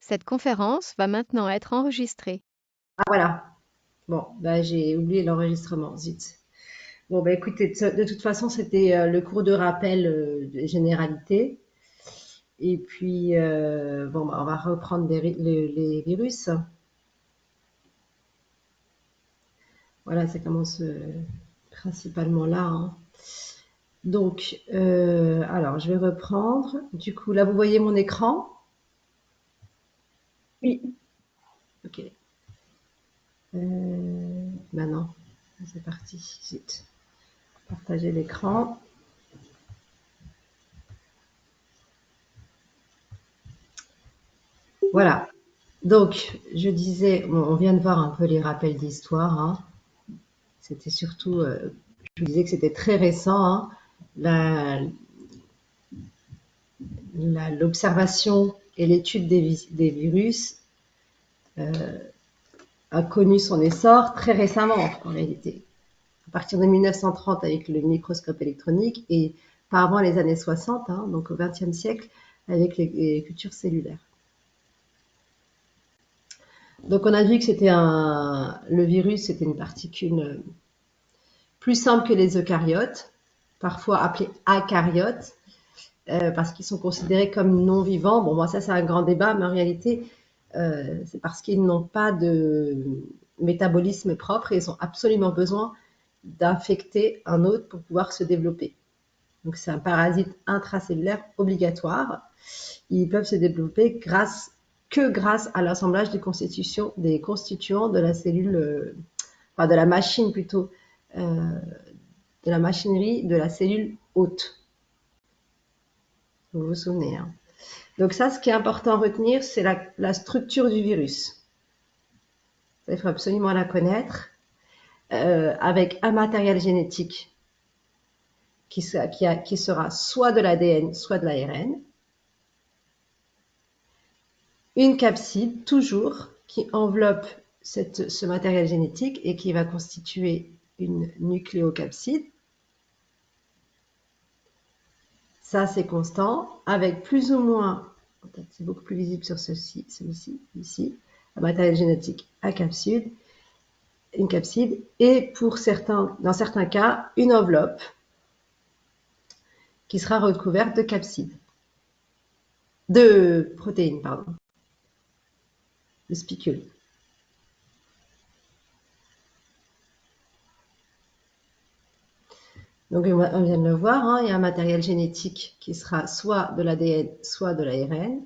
Cette conférence va maintenant être enregistrée. Ah voilà. Bon, bah, j'ai oublié l'enregistrement, zut. Bon, bah écoutez, de toute façon, c'était le cours de rappel des généralités. Et puis, bon, bah, on va reprendre les virus. Voilà, ça commence principalement là, hein. Donc, alors, je vais reprendre. Du coup, là, vous voyez mon écran? Oui. Ok. Maintenant, c'est parti. Zut. Partager l'écran. Voilà. Donc, je disais, bon, on vient de voir un peu les rappels d'histoire, hein. C'était surtout, je vous disais que c'était très récent, hein. L'observation et l'étude des virus a connu son essor très récemment, en réalité. À partir de 1930 avec le microscope électronique et pas avant les années 60, hein, donc au XXe siècle, avec les cultures cellulaires. Donc on a vu que le virus, c'était une particule plus simple que les eucaryotes, parfois appelés acaryotes, parce qu'ils sont considérés comme non vivants. Bon, moi, ça, c'est un grand débat, mais en réalité, c'est parce qu'ils n'ont pas de métabolisme propre et ils ont absolument besoin d'infecter un autre pour pouvoir se développer. Donc, c'est un parasite intracellulaire obligatoire. Ils peuvent se développer grâce à l'assemblage des constituants de la cellule, enfin de la machine plutôt, de la machinerie de la cellule hôte. Vous vous souvenez, hein. Donc ça, ce qui est important à retenir, c'est la structure du virus. Ça, il faut absolument la connaître, avec un matériel génétique qui sera soit de l'ADN, soit de l'ARN. Une capside, toujours, qui enveloppe ce matériel génétique et qui va constituer une nucléocapside. Ça, c'est constant, avec plus ou moins, c'est beaucoup plus visible sur celui-ci, ici, un matériel génétique à capsule, une capside, et dans certains cas, une enveloppe qui sera recouverte de protéines, pardon, de spicules. Donc, on vient de le voir, hein, il y a un matériel génétique qui sera soit de l'ADN, soit de l'ARN,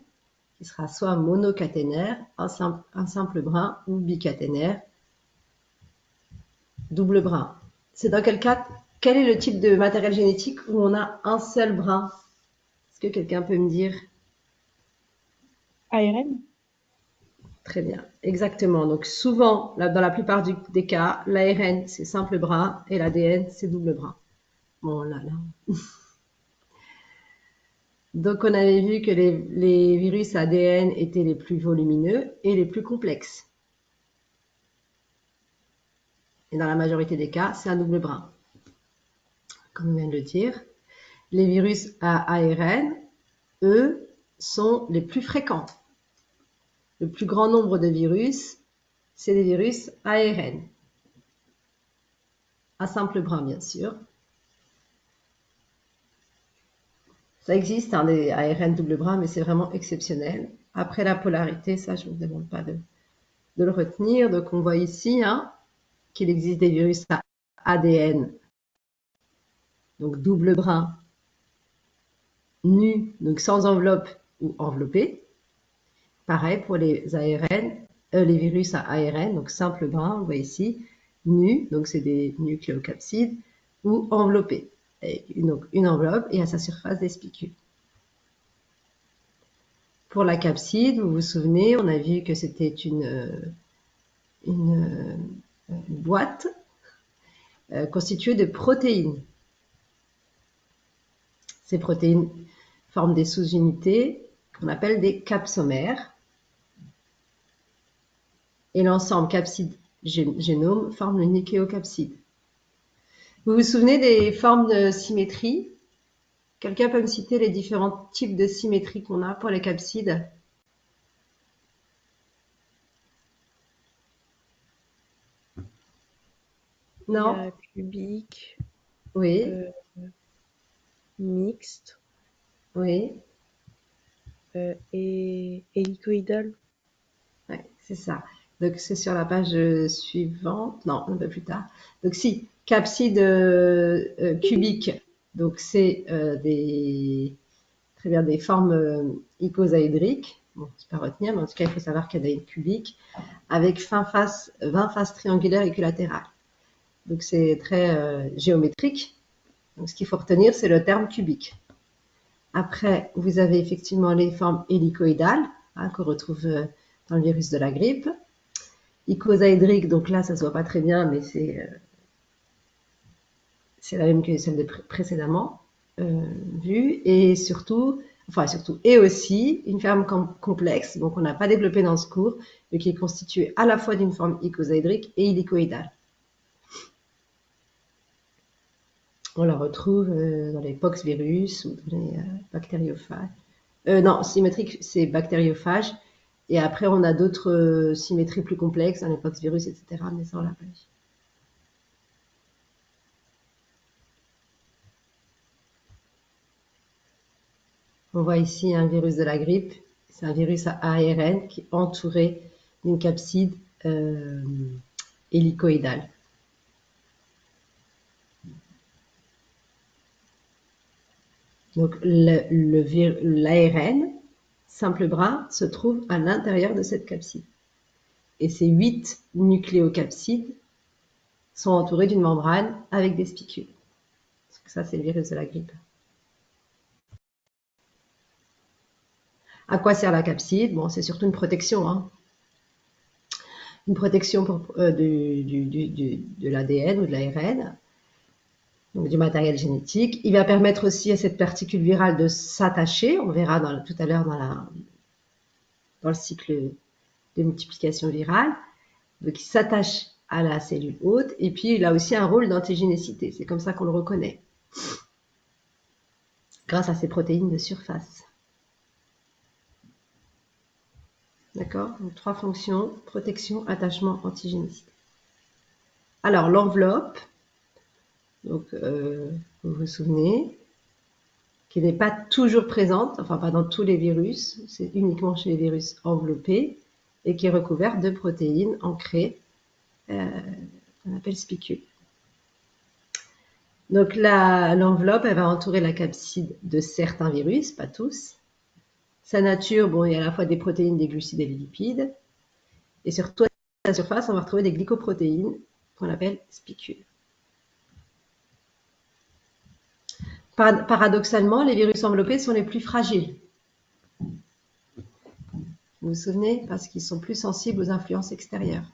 qui sera soit monocaténaire, un simple brin, ou bicaténaire, double brin. C'est dans quel cas, quel est le type de matériel génétique où on a un seul brin? Est-ce que quelqu'un peut me dire? ARN? Très bien, exactement. Donc souvent, dans la plupart des cas, l'ARN c'est simple brin et l'ADN c'est double brin. Bon là là. Donc on avait vu que les virus ADN étaient les plus volumineux et les plus complexes. Et dans la majorité des cas, c'est un double brin. Comme on vient de le dire, les virus à ARN, eux, sont les plus fréquents. Le plus grand nombre de virus, c'est des virus ARN. À simple brin, bien sûr. Ça existe, hein, des ARN double brin, mais c'est vraiment exceptionnel. Après la polarité, ça, je ne vous demande pas de le retenir. Donc, on voit ici, hein, qu'il existe des virus à ADN, donc double brin, nu, donc sans enveloppe ou enveloppé. Pareil pour les ARN, les virus à ARN, donc simple brin, vous voyez ici, nu, donc c'est des nucléocapsides, ou enveloppés, donc une enveloppe et à sa surface des spicules. Pour la capside, vous vous souvenez, on a vu que c'était une boîte constituée de protéines. Ces protéines forment des sous-unités qu'on appelle des capsomères. Et l'ensemble capside-génome forme le nucléocapside. Vous vous souvenez des formes de symétrie? Quelqu'un peut me citer les différents types de symétrie qu'on a pour les capsides? Il y Non? a cubique, Oui, euh, mixte oui, et hélicoïdal. ouais, c'est ça. Donc c'est sur la page suivante, non, un peu plus tard. Donc si, capside cubique, donc c'est très bien des formes icosaédriques. Bon, c'est pas à retenir, mais en tout cas il faut savoir qu'il y a des cubiques avec 20 faces triangulaires équilatérales. Donc c'est très géométrique. Donc ce qu'il faut retenir, c'est le terme cubique. Après, vous avez effectivement les formes hélicoïdales, hein, qu'on retrouve dans le virus de la grippe. Icosaédrique, donc là, ça ne se voit pas très bien, mais c'est la même que celle de précédemment vue. Et surtout, et aussi une forme complexe, donc on n'a pas développé dans ce cours, mais qui est constituée à la fois d'une forme icosaédrique et hélicoïdale. On la retrouve dans les poxvirus ou dans les bactériophages. Non, symétrique, c'est bactériophage. Et après, on a d'autres symétries plus complexes, dans les poxvirus, etc. Mais ça, on l'a pas dit. On voit ici un virus de la grippe. C'est un virus à ARN qui est entouré d'une capside euh, hélicoïdale. Donc, l'ARN, simple bras, se trouve à l'intérieur de cette capside. Et ces 8 nucléocapsides sont entourés d'une membrane avec des spicules. Ça, c'est le virus de la grippe. À quoi sert la capside? Bon, c'est surtout une protection, hein. Une protection de l'ADN ou de l'ARN, donc du matériel génétique. Il va permettre aussi à cette particule virale de s'attacher. On verra tout à l'heure dans le cycle de multiplication virale. Donc, il s'attache à la cellule hôte. Et puis, il a aussi un rôle d'antigénicité. C'est comme ça qu'on le reconnaît, grâce à ses protéines de surface. D'accord? Donc, 3 fonctions: protection, attachement, antigénicité. Alors, l'enveloppe, donc, vous vous souvenez, qui n'est pas toujours présente, enfin pas dans tous les virus, c'est uniquement chez les virus enveloppés, et qui est recouverte de protéines ancrées, qu'on appelle spicules. Donc l'enveloppe, elle va entourer la capside de certains virus, pas tous. Sa nature, bon, il y a à la fois des protéines, des glucides et des lipides. Et surtout, à la surface, on va retrouver des glycoprotéines qu'on appelle spicules. Paradoxalement, les virus enveloppés sont les plus fragiles. Vous vous souvenez? Parce qu'ils sont plus sensibles aux influences extérieures.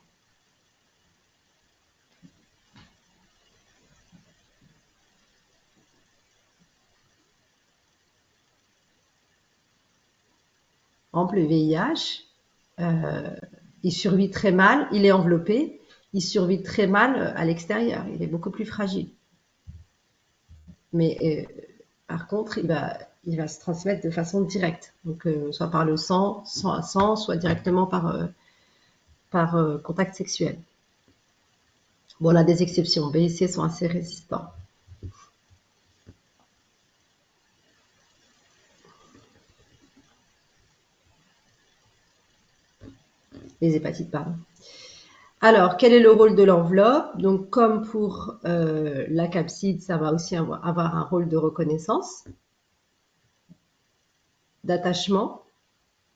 Par exemple, le VIH, il survit très mal, il est enveloppé, il survit très mal à l'extérieur, il est beaucoup plus fragile. Mais par contre, il va se transmettre de façon directe, donc soit par le sang, soit directement par contact sexuel. Bon, on a des exceptions, B et C sont assez résistants. Les hépatites, pardon. Alors, quel est le rôle de l'enveloppe? Donc, comme pour la capside, ça va aussi avoir un rôle de reconnaissance, d'attachement,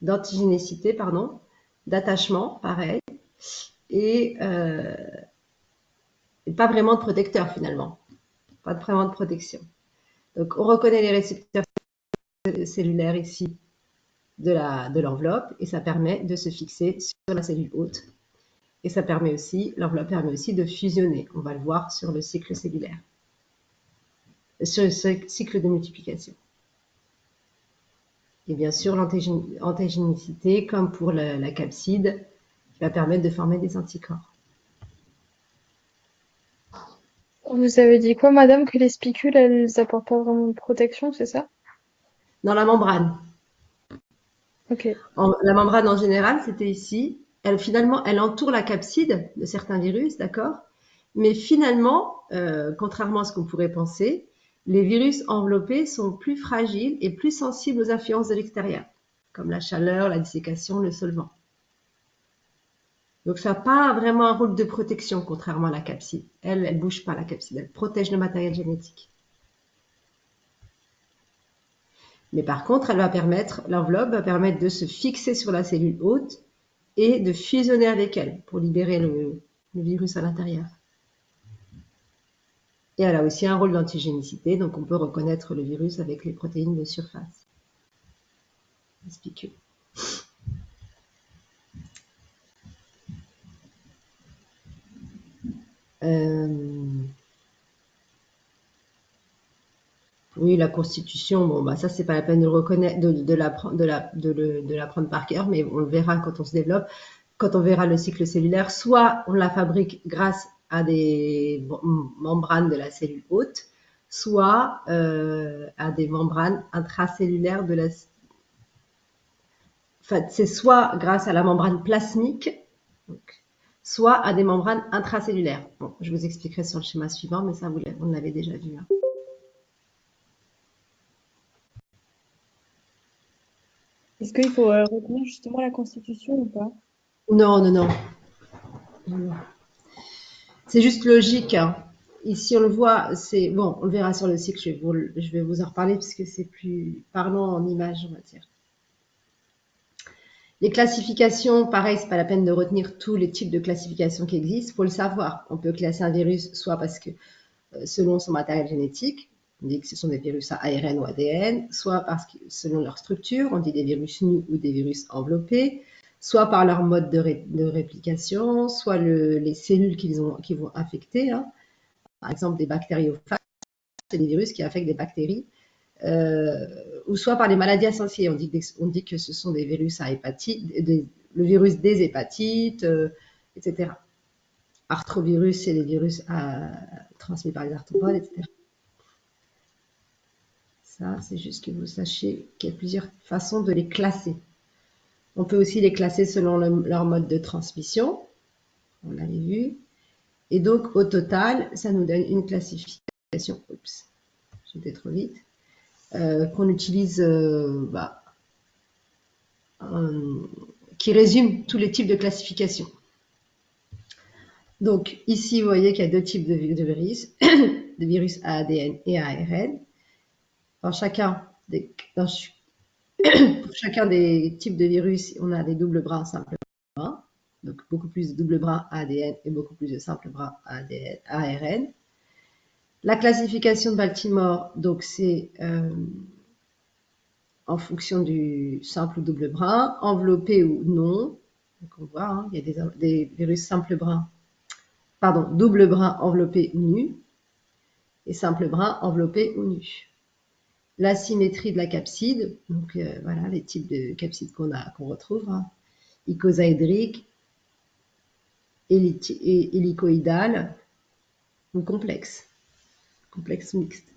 d'antigénicité, pardon, d'attachement, pareil, et pas vraiment de protecteur finalement, pas vraiment de protection. Donc, on reconnaît les récepteurs cellulaires ici de l'enveloppe et ça permet de se fixer sur la cellule hôte. Et ça permet aussi, l'enveloppe permet aussi de fusionner. On va le voir sur le cycle cellulaire, sur le cycle de multiplication. Et bien sûr, l'antigénicité, comme pour la capside, qui va permettre de former des anticorps. Vous avez dit quoi, madame, que les spicules, elles apportent pas vraiment de protection, c'est ça? Dans la membrane. Ok. La membrane en général, c'était ici. Finalement, elle entoure la capside de certains virus, d'accord? Mais finalement, contrairement à ce qu'on pourrait penser, les virus enveloppés sont plus fragiles et plus sensibles aux influences de l'extérieur, comme la chaleur, la dessiccation, le solvant. Donc ça n'a pas vraiment un rôle de protection, contrairement à la capside. Elle ne bouge pas, la capside, elle protège le matériel génétique. Mais par contre, l'enveloppe va permettre de se fixer sur la cellule hôte et de fusionner avec elle pour libérer le virus à l'intérieur. Et elle a aussi un rôle d'antigénicité, donc on peut reconnaître le virus avec les protéines de surface. Spicules. Oui, la constitution, bon, bah ça, c'est pas la peine de le reconnaître, de l'apprendre par cœur, mais on le verra quand on se développe, quand on verra le cycle cellulaire. Soit on la fabrique grâce à des membranes de la cellule hôte, soit à des membranes intracellulaires de la. Enfin, c'est soit grâce à la membrane plasmique, donc, soit à des membranes intracellulaires. Bon, je vous expliquerai sur le schéma suivant, mais ça, on l'avez déjà vu. Hein. Est-ce qu'il faut retenir justement la constitution ou pas? Non, non, non. C'est juste logique. Hein. Ici, on le voit, c'est bon, on le verra sur le cycle, je vais vous en reparler puisque c'est plus parlant en images, on va dire. Les classifications, pareil, c'est pas la peine de retenir tous les types de classifications qui existent. Il faut le savoir. On peut classer un virus soit parce que selon son matériel génétique, on dit que ce sont des virus à ARN ou ADN, soit parce que selon leur structure, on dit des virus nus ou des virus enveloppés, soit par leur mode de réplication, soit les cellules qui vont infecter. Hein. Par exemple, des bactériophages, c'est des virus qui affectent des bactéries, ou soit par les maladies associées. On dit que ce sont des virus à hépatite, le virus des hépatites, etc. Arthrovirus, c'est les virus transmis par les arthropodes, etc. Ça, c'est juste que vous sachiez qu'il y a plusieurs façons de les classer. On peut aussi les classer selon leur mode de transmission. On l'avait vu. Et donc, au total, ça nous donne une classification. Oups, j'étais trop vite. Qu'on utilise, qui résume tous les types de classification. Donc, ici, vous voyez qu'il y a deux types de virus, de virus à ADN et à ARN. Pour chacun des types de virus, on a des doubles brins, simples brins. Donc, beaucoup plus de doubles brins à ADN et beaucoup plus de simples brins à ARN. La classification de Baltimore, donc c'est en fonction du simple ou double brin, enveloppé ou non. Donc on voit, hein, il y a des virus double brin enveloppé ou nu, et simple brin enveloppé ou nu. La symétrie de la capside, donc voilà les types de capsides qu'on retrouve, hein, icosaédrique, hélicoïdale ou complexe mixte.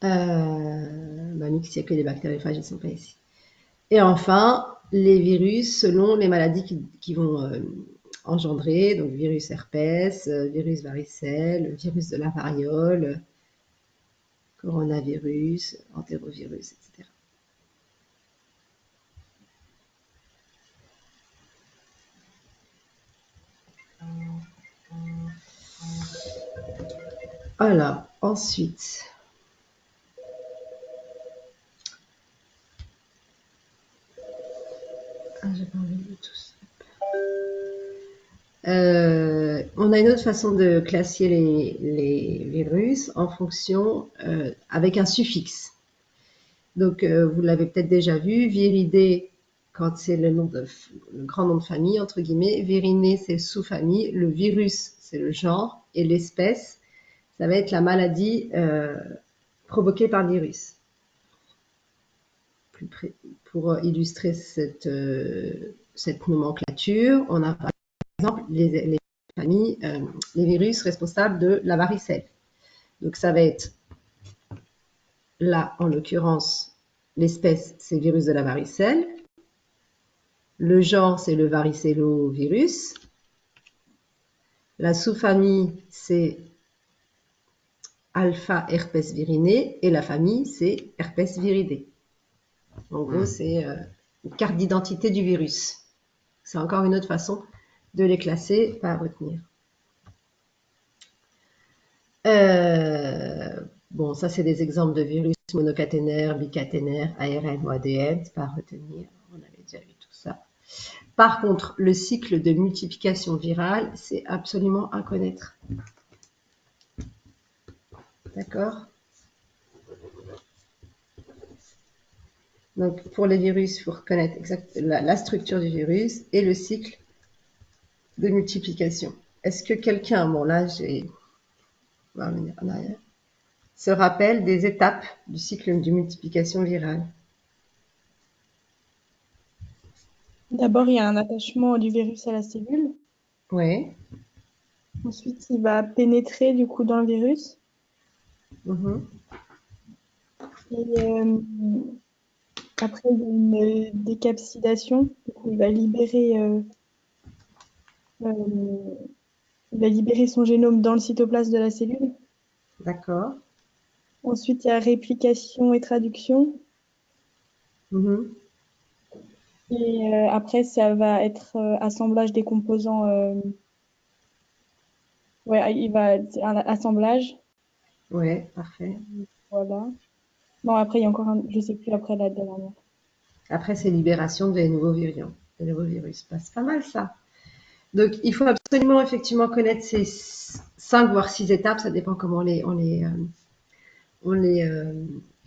Mixte, il n'y a que les bactériophages, ils ne sont pas ici. Et enfin, les virus selon les maladies qui vont engendrer, donc virus herpès, virus varicelle, virus de la variole, coronavirus, entérovirus, etc. Voilà, ensuite. J'ai pas envie de tout ça. On a une autre façon de classer les virus en fonction avec un suffixe. Donc, vous l'avez peut-être déjà vu, viridé, quand c'est le grand nom de famille, entre guillemets, viriné, c'est sous-famille, le virus, c'est le genre, et l'espèce, ça va être la maladie provoquée par le virus. Pour illustrer cette nomenclature, on a par exemple les familles, les virus responsables de la varicelle. Donc ça va être, là en l'occurrence, l'espèce c'est le virus de la varicelle, le genre c'est le varicellovirus, La sous-famille, c'est alpha herpes viridae et la famille, c'est herpes viridae. En gros, c'est une carte d'identité du virus. C'est encore une autre façon de les classer, pas à retenir. Bon, ça, c'est des exemples de virus monocaténaires, bicaténaires, ARN ou ADN, c'est pas à retenir. On avait déjà vu tout ça. Par contre, le cycle de multiplication virale, c'est absolument à connaître. D'accord? Donc, pour les virus, il faut reconnaître la structure du virus et le cycle de multiplication. Est-ce que quelqu'un, bon là, on va revenir en arrière, se rappelle des étapes du cycle de multiplication virale? D'abord, il y a un attachement du virus à la cellule. Oui. Ensuite, il va pénétrer du coup dans le virus. Mhm. Et après, il y a une décapsidation. Du coup, il va libérer son génome dans le cytoplasme de la cellule. D'accord. Ensuite, il y a réplication et traduction. Mhm. Et après, ça va être assemblage des composants. Ouais, c'est un assemblage. Oui, parfait. Voilà. Non, après, il y a encore un. Je sais plus après la dernière. Après, c'est libération des nouveaux virions, des nouveaux virus. Bah, c'est pas mal ça. Donc, il faut absolument effectivement connaître ces 5 voire 6 étapes, ça dépend comment on les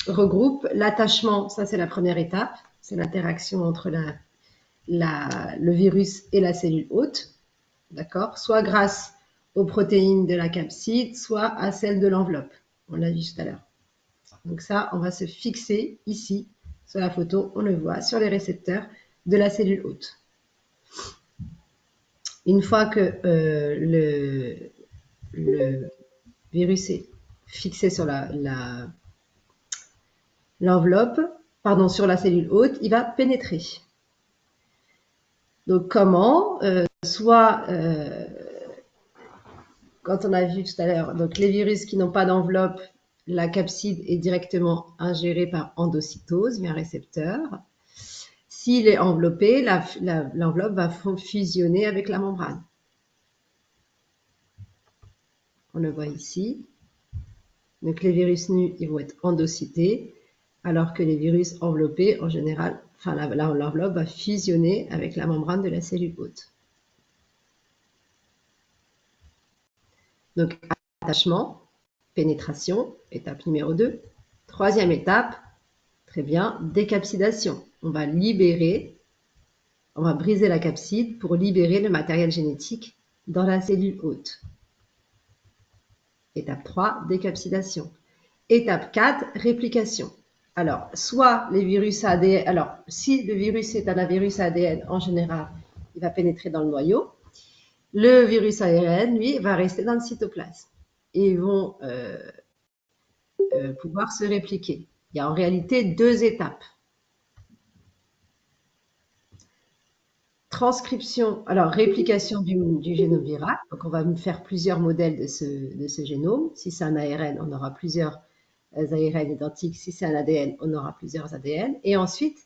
regroupe. L'attachement, ça c'est la première étape, c'est l'interaction entre le virus et la cellule hôte, d'accord? Soit grâce aux protéines de la capside, soit à celles de l'enveloppe. On l'a vu tout à l'heure. Donc ça, on va se fixer ici, sur la photo, on le voit, sur les récepteurs de la cellule hôte. Une fois que le virus est fixé sur l'enveloppe, pardon, sur la cellule hôte, il va pénétrer. Donc comment? Soit, quand on a vu tout à l'heure, donc les virus qui n'ont pas d'enveloppe, la capside est directement ingérée par endocytose via un récepteur. S'il est enveloppé, l'enveloppe va fusionner avec la membrane. On le voit ici. Donc les virus nus, ils vont être endocytés, alors que les virus enveloppés, en général, enfin l'enveloppe va fusionner avec la membrane de la cellule hôte. Donc attachement, pénétration, étape numéro 2. Troisième étape, très bien, décapsidation. On va briser la capside pour libérer le matériel génétique dans la cellule hôte. Étape 3, décapsidation. Étape 4, réplication. Alors, soit les virus ADN, alors si le virus est un virus ADN, en général, il va pénétrer dans le noyau. Le virus ARN, lui, va rester dans le cytoplasme. Et ils vont pouvoir se répliquer. Il y a en réalité 2 étapes. Transcription, alors réplication du génome viral. Donc, on va faire plusieurs modèles de ce génome. Si c'est un ARN, on aura plusieurs ARN identiques. Si c'est un ADN, on aura plusieurs ADN. Et ensuite,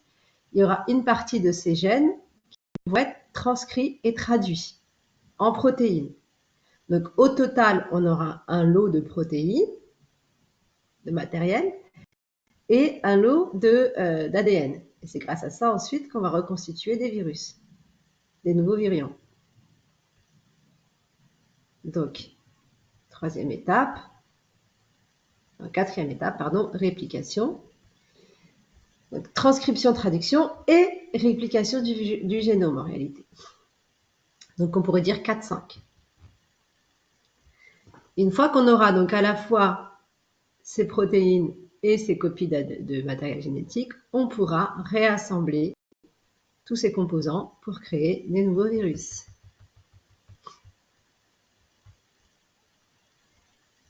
il y aura une partie de ces gènes qui vont être transcrits et traduits en protéines. Donc, au total, on aura un lot de protéines, de matériel, et un lot d'ADN. Et c'est grâce à ça ensuite qu'on va reconstituer des virus, des nouveaux virions. Donc, quatrième étape, pardon, réplication. Donc, transcription, traduction et réplication du génome en réalité. Donc, on pourrait dire 4-5. Une fois qu'on aura donc à la fois ces protéines et ces copies de matériel génétique, on pourra réassembler tous ces composants pour créer des nouveaux virus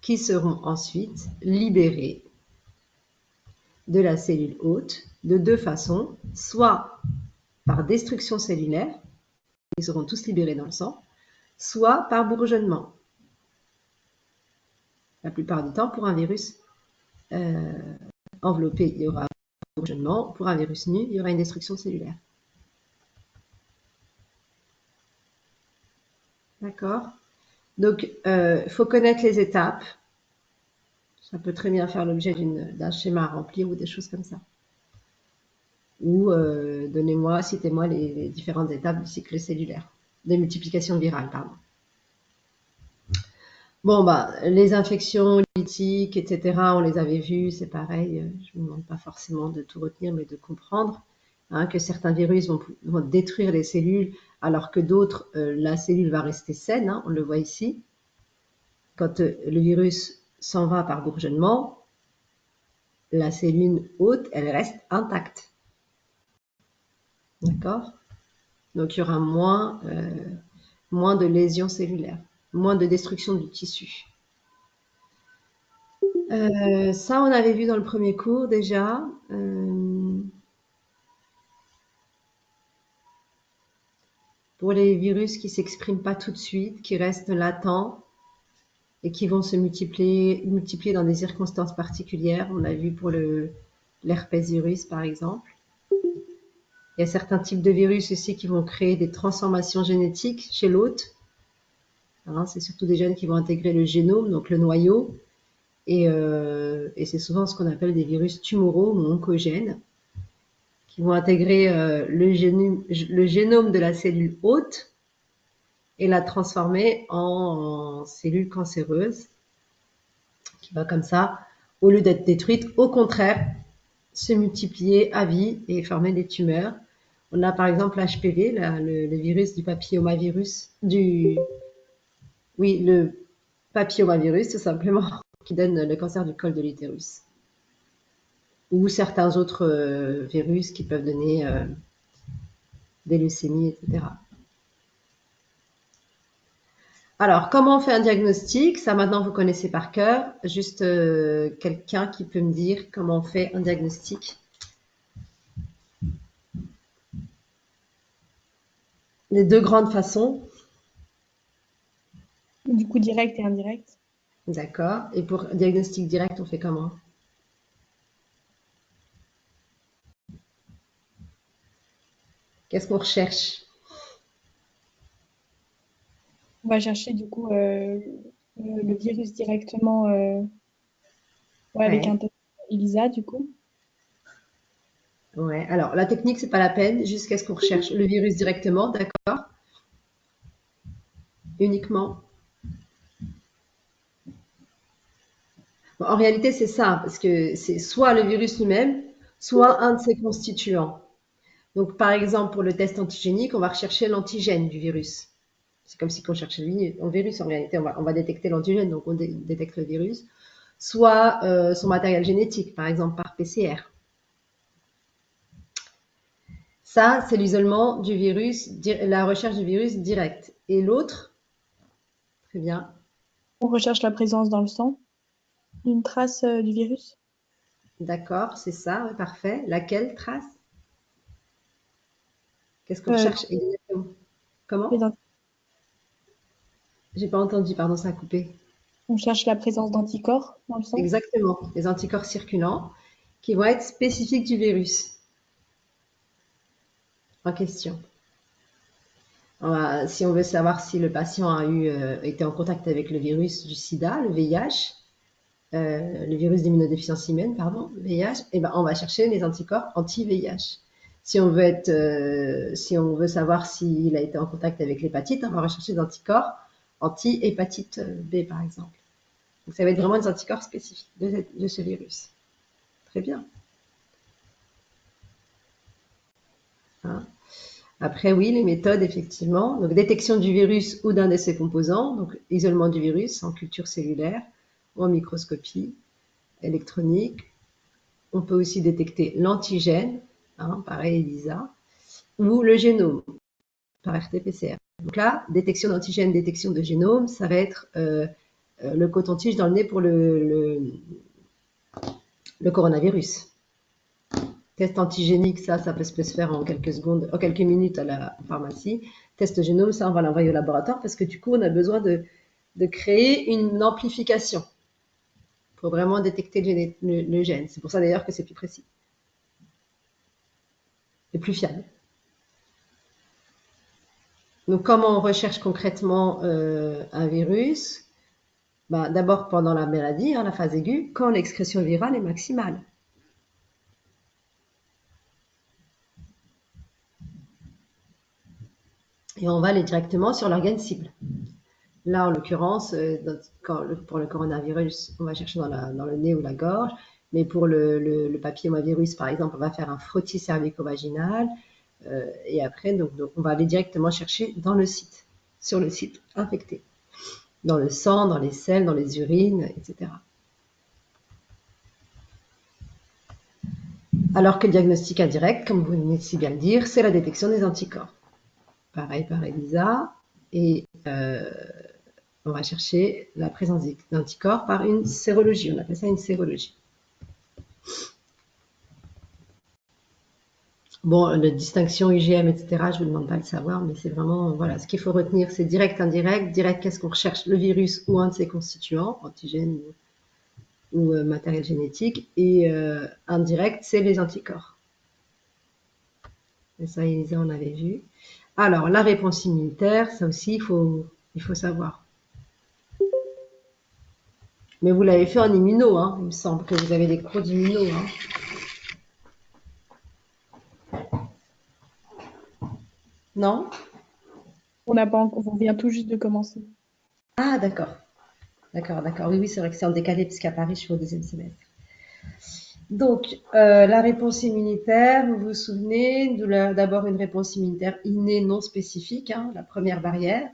qui seront ensuite libérés de la cellule hôte de 2 façons, soit par destruction cellulaire, ils seront tous libérés dans le sang, soit par bourgeonnement. La plupart du temps, pour un virus enveloppé, il y aura un bourgeonnement. Pour un virus nu, il y aura une destruction cellulaire. D'accord? Donc, il faut connaître les étapes. Ça peut très bien faire l'objet d'un schéma à remplir ou des choses comme ça. Ou citez-moi les différentes étapes du cycle cellulaire, de multiplication virale, pardon. Bon, bah, les infections lytiques, etc., on les avait vues, c'est pareil. Je ne vous demande pas forcément de tout retenir, mais de comprendre que certains virus vont détruire les cellules, alors que d'autres, la cellule va rester saine. On le voit ici. Quand le virus s'en va par bourgeonnement, la cellule hôte, elle reste intacte. D'accord? Donc, il y aura moins de lésions cellulaires, moins de destruction du tissu. Ça, on avait vu dans le premier cours déjà. Pour les virus qui ne s'expriment pas tout de suite, qui restent latents et qui vont se multiplier dans des circonstances particulières. On l'a vu pour l'herpès virus, par exemple. Il y a certains types de virus aussi qui vont créer des transformations génétiques chez l'hôte. C'est surtout des gènes qui vont intégrer le génome, donc le noyau. Et c'est souvent ce qu'on appelle des virus tumoraux ou oncogènes, qui vont intégrer le génome de la cellule hôte et la transformer en cellule cancéreuse, qui va comme ça, au lieu d'être détruite, au contraire, se multiplier à vie et former des tumeurs. On a par exemple l'HPV, le virus du papillomavirus, le papillomavirus tout simplement, qui donne le cancer du col de l'utérus. Ou certains autres virus qui peuvent donner des leucémies, etc. Alors, comment on fait un diagnostic? Ça, maintenant, vous connaissez par cœur. Juste quelqu'un qui peut me dire comment on fait un diagnostic? Les deux grandes façons. Du coup, direct et indirect. D'accord. Et pour diagnostic direct, on fait comment? Qu'est-ce qu'on recherche? On va chercher du coup le virus directement avec un test ELISA du coup. Ouais. Alors, la technique, c'est pas la peine. Juste qu'est-ce qu'on recherche? Le virus directement, d'accord? Uniquement. Bon, en réalité, c'est ça, parce que c'est soit le virus lui-même, soit un de ses constituants. Donc, par exemple, pour le test antigénique, on va rechercher l'antigène du virus. C'est comme si on cherchait le virus. En réalité, on va détecter l'antigène, donc on détecte le virus. Soit son matériel génétique, par exemple par PCR. Ça, c'est l'isolement du virus, la recherche du virus direct. Et l'autre, très bien. On recherche la présence dans le sang d'une trace du virus. D'accord, c'est ça, ouais, parfait. Laquelle trace? Qu'est-ce qu'on recherche exactement? Comment? J'ai pas entendu, pardon, ça a coupé. On cherche la présence d'anticorps dans le sang. Exactement, les anticorps circulants qui vont être spécifiques du virus en question. Si on veut savoir si le patient a été en contact avec le virus du sida, le VIH, le virus d'immunodéficience humaine, pardon, VIH, on va chercher les anticorps anti-VIH. Si on veut savoir s'il a été en contact avec l'hépatite, on va rechercher des anticorps anti-hépatite B, par exemple. Donc, ça va être vraiment des anticorps spécifiques de ce virus. Très bien. Après, oui, les méthodes, effectivement. Donc, détection du virus ou d'un de ses composants. Donc, isolement du virus en culture cellulaire ou en microscopie électronique. On peut aussi détecter l'antigène, par ELISA, ou le génome, par RT-PCR. Donc là, détection d'antigène, détection de génome, ça va être le coton-tige dans le nez pour le coronavirus. Test antigénique, ça peut se faire en quelques secondes, en quelques minutes à la pharmacie. Test génome, ça, on va l'envoyer au laboratoire parce que du coup, on a besoin de créer une amplification. pour vraiment détecter le gène. C'est pour ça d'ailleurs que c'est plus précis et plus fiable. Donc, comment on recherche concrètement un virus? Ben, d'abord pendant la maladie, la phase aiguë, quand l'expression virale est maximale. Et on va aller directement sur l'organe cible. Là, en l'occurrence, pour le coronavirus, on va chercher dans le nez ou la gorge. Mais pour le papillomavirus, par exemple, on va faire un frottis cervico-vaginal. Et après, donc, on va aller directement chercher dans le site, sur le site infecté. Dans le sang, dans les selles, dans les urines, etc. Alors que le diagnostic indirect, comme vous venez si bien le dire, c'est la détection des anticorps. Pareil par ELISA. Et on va chercher la présence d'anticorps par une sérologie. On appelle ça une sérologie. Bon, la distinction IgM, etc., je ne vous demande pas de le savoir, mais c'est vraiment, voilà, ce qu'il faut retenir, c'est direct, indirect. Direct, qu'est-ce qu'on recherche? Le virus ou un de ses constituants, antigènes ou matériel génétique. Et indirect, c'est les anticorps. Et ça, Elisa, on avait vu. Alors, la réponse immunitaire, ça aussi, il faut savoir. Mais vous l'avez fait en immuno, hein. Il me semble que vous avez des cours d'immuno. Hein. Non? On n'a pas encore, on vient tout juste de commencer. Ah, d'accord. D'accord, d'accord. Oui, oui, c'est vrai que c'est en décalé puisqu'à Paris, je suis au deuxième semestre. Donc, la réponse immunitaire, vous vous souvenez, d'abord une réponse immunitaire innée non spécifique, hein, la première barrière.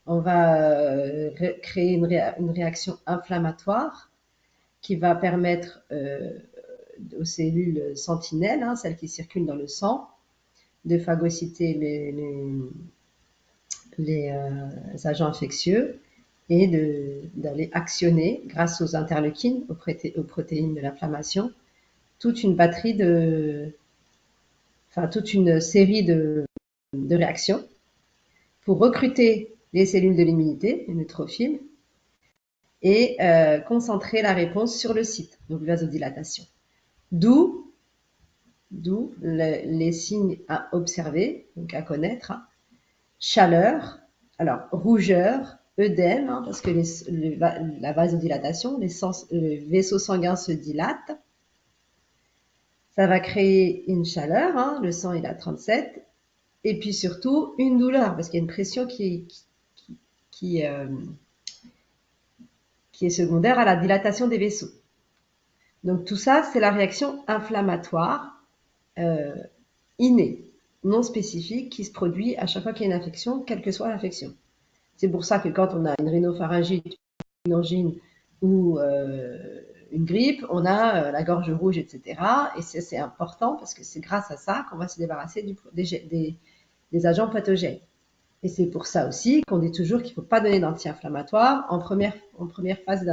On va créer une réaction inflammatoire qui va permettre aux cellules sentinelles, hein, celles qui circulent dans le sang, de phagocyter les agents infectieux et d'aller actionner, grâce aux interleukines, aux protéines de l'inflammation, toute une série de réactions pour recruter les cellules de l'immunité, les neutrophiles, et concentrer la réponse sur le site, donc vasodilatation. D'où les signes à observer, donc à connaître. Chaleur, alors rougeur, œdème, hein, parce que la vasodilatation, le vaisseau sanguin se dilate. Ça va créer une chaleur, hein, le sang est à 37, et puis surtout une douleur, parce qu'il y a une pression qui est secondaire à la dilatation des vaisseaux. Donc tout ça, c'est la réaction inflammatoire innée, non spécifique, qui se produit à chaque fois qu'il y a une infection, quelle que soit l'infection. C'est pour ça que quand on a une rhinopharyngite, une angine ou une grippe, on a la gorge rouge, etc. Et c'est important parce que c'est grâce à ça qu'on va se débarrasser des agents pathogènes. Et c'est pour ça aussi qu'on dit toujours qu'il ne faut pas donner d'anti-inflammatoire en première phase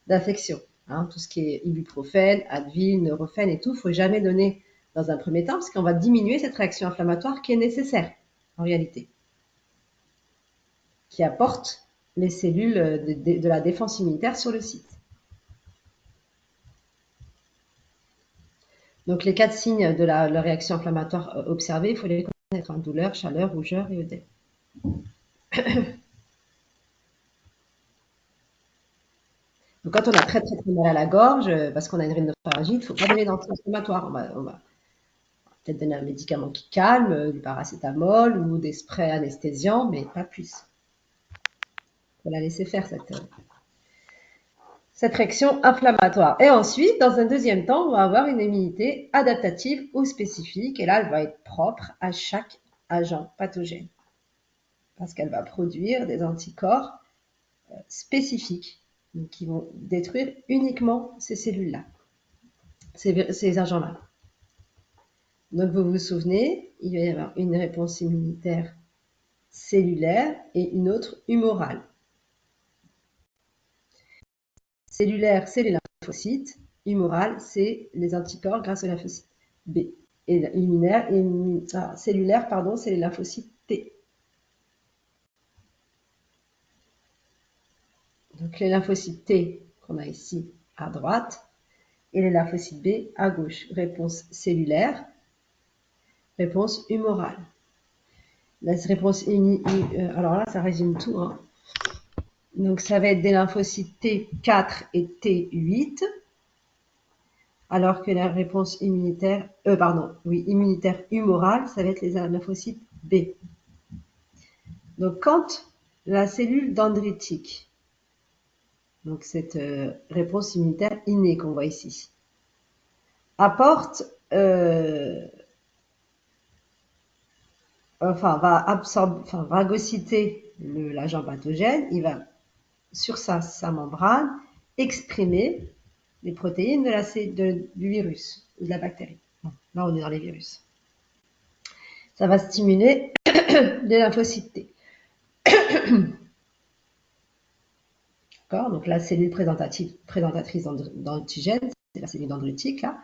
d'infection. Hein, tout ce qui est ibuprofène, Advil, Nurofen et tout, il ne faut jamais donner dans un premier temps parce qu'on va diminuer cette réaction inflammatoire qui est nécessaire en réalité, qui apporte les cellules de la défense immunitaire sur le site. Donc les 4 signes de la réaction inflammatoire observée, il faut les connaître, hein, douleur, chaleur, rougeur et œdème. Donc quand on a très mal à la gorge, parce qu'on a une rhinopharyngite, il ne faut pas donner d'anti-inflammatoire. On va peut-être donner un médicament qui calme, du paracétamol ou des sprays anesthésiants, mais pas plus. Il faut la laisser faire cette réaction inflammatoire. Et ensuite, dans un deuxième temps, on va avoir une immunité adaptative ou spécifique. Et là, elle va être propre à chaque agent pathogène. Parce qu'elle va produire des anticorps spécifiques qui vont détruire uniquement ces cellules-là, ces agents-là. Donc, vous vous souvenez, il va y avoir une réponse immunitaire cellulaire et une autre humorale. Cellulaire, c'est les lymphocytes. Humorale, c'est les anticorps grâce aux lymphocytes B. Et cellulaire, pardon, c'est les lymphocytes T. Donc les lymphocytes T qu'on a ici à droite, et les lymphocytes B à gauche. Réponse cellulaire, réponse humorale. La réponse alors là, ça résume tout, hein. Donc, ça va être des lymphocytes T4 et T8, alors que la réponse immunitaire, immunitaire humorale, ça va être les lymphocytes B. Donc, quand la cellule dendritique, donc cette réponse immunitaire innée qu'on voit ici, apporte, va phagocyter l'agent pathogène, il va sur sa membrane exprimer les protéines du virus ou de la bactérie. Bon, là, on est dans les virus. Ça va stimuler les lymphocytes T. D'accord. Donc la cellule présentatrice d'antigène, c'est la cellule dendritique, là.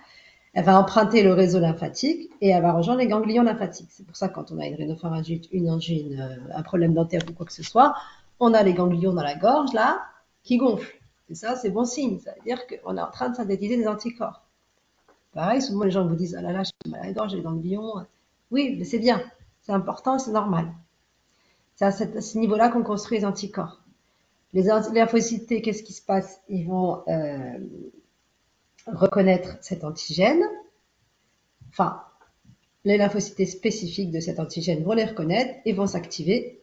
Elle va emprunter le réseau lymphatique et elle va rejoindre les ganglions lymphatiques. C'est pour ça que quand on a une rhinopharyngite, une angine, un problème dentaire ou quoi que ce soit, on a les ganglions dans la gorge, là, qui gonflent. Et ça, c'est bon signe. Ça veut dire qu'on est en train de synthétiser des anticorps. Pareil, souvent les gens vous disent « Ah là là, j'ai mal à la gorge, j'ai les ganglions. » Oui, mais c'est bien. C'est important, c'est normal. C'est à ce niveau-là qu'on construit les anticorps. Les lymphocytes T, qu'est-ce qui se passe? Ils vont reconnaître cet antigène. Enfin, les lymphocytes spécifiques de cet antigène vont les reconnaître et vont s'activer.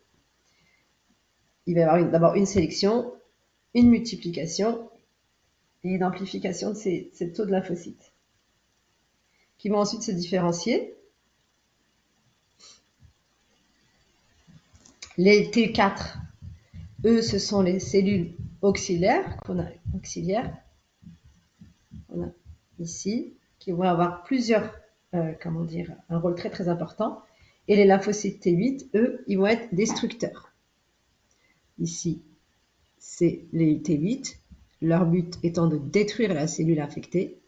Il va y avoir d'abord une sélection, une multiplication et une amplification de ces taux de lymphocytes qui vont ensuite se différencier. Les T4, eux, ce sont les cellules auxiliaires qu'on a ici, qui vont avoir plusieurs, un rôle très très important. Et les lymphocytes T8, eux, ils vont être destructeurs. Ici, c'est les T8, leur but étant de détruire la cellule infectée,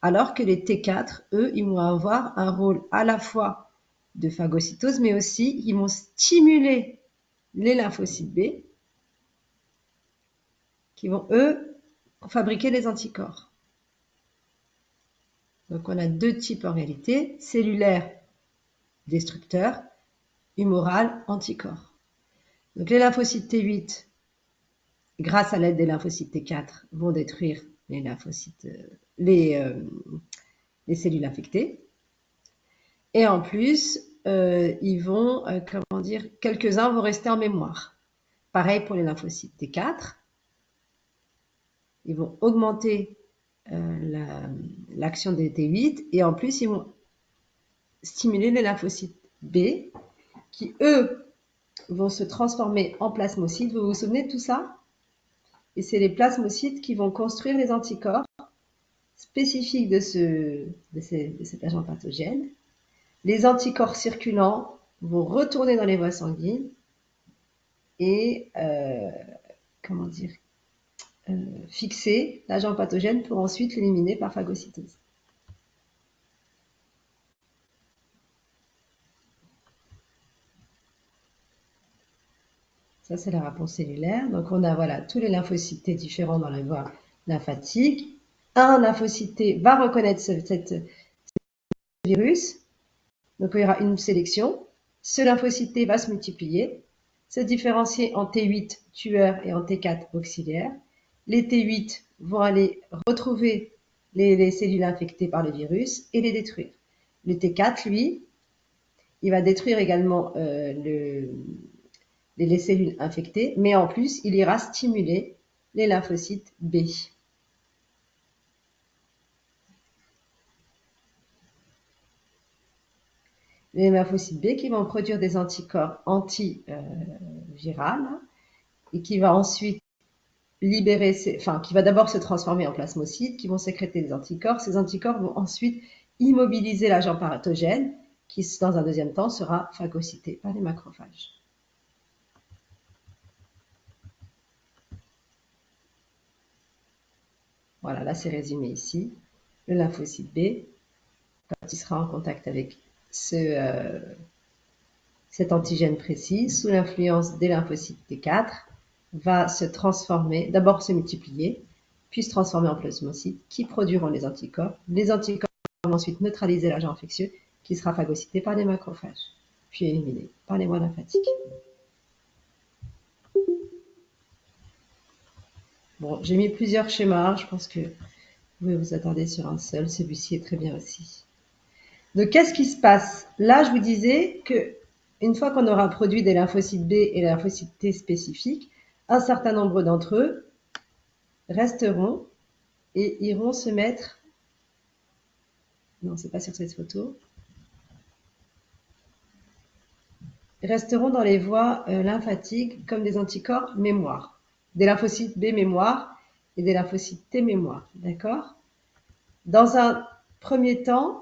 alors que les T4, eux, ils vont avoir un rôle à la fois de phagocytose, mais aussi ils vont stimuler les lymphocytes B, qui vont, eux, fabriquer les anticorps. Donc, on a deux types en réalité, cellulaire, destructeur, humoral, anticorps. Donc, les lymphocytes T8, grâce à l'aide des lymphocytes T4, vont détruire les lymphocytes, les cellules infectées. Et en plus, ils vont, quelques-uns vont rester en mémoire. Pareil pour les lymphocytes T4. Ils vont augmenter l'action des T8 et en plus, ils vont stimuler les lymphocytes B qui, eux, vont se transformer en plasmocytes. Vous vous souvenez de tout ça? Et c'est les plasmocytes qui vont construire les anticorps spécifiques de cet agent pathogène. Les anticorps circulants vont retourner dans les voies sanguines et fixer l'agent pathogène pour ensuite l'éliminer par phagocytose. Ça, c'est la réponse cellulaire. Donc, on a tous les lymphocytes T différents dans la voie lymphatique. Un lymphocyte T va reconnaître ce virus. Donc, il y aura une sélection. Ce lymphocyte T va se multiplier, se différencier en T8 tueur et en T4 auxiliaire. Les T8 vont aller retrouver les cellules infectées par le virus et les détruire. Le T4, lui, il va détruire également les cellules infectées, mais en plus, il ira stimuler les lymphocytes B. Les lymphocytes B qui vont produire des anticorps antivirales et qui va ensuite qui va d'abord se transformer en plasmocytes, qui vont sécréter des anticorps. Ces anticorps vont ensuite immobiliser l'agent pathogène, qui, dans un deuxième temps, sera phagocyté par les macrophages. Voilà, là c'est résumé ici. Le lymphocyte B, quand il sera en contact avec cet antigène précis, sous l'influence des lymphocytes T4, va se transformer, d'abord se multiplier, puis se transformer en plasmocytes qui produiront les anticorps. Les anticorps vont ensuite neutraliser l'agent infectieux qui sera phagocyté par les macrophages, puis éliminé par les voies lymphatiques. Bon, j'ai mis plusieurs schémas, je pense que vous pouvez vous attarder sur un seul, celui-ci est très bien aussi. Donc, qu'est-ce qui se passe? Là, je vous disais que une fois qu'on aura produit des lymphocytes B et des lymphocytes T spécifiques, un certain nombre d'entre eux resteront et iront se mettre... Non, c'est pas sur cette photo. Resteront dans les voies lymphatiques comme des anticorps mémoire. Des lymphocytes B mémoire et des lymphocytes T mémoire. D'accord? Dans un premier temps,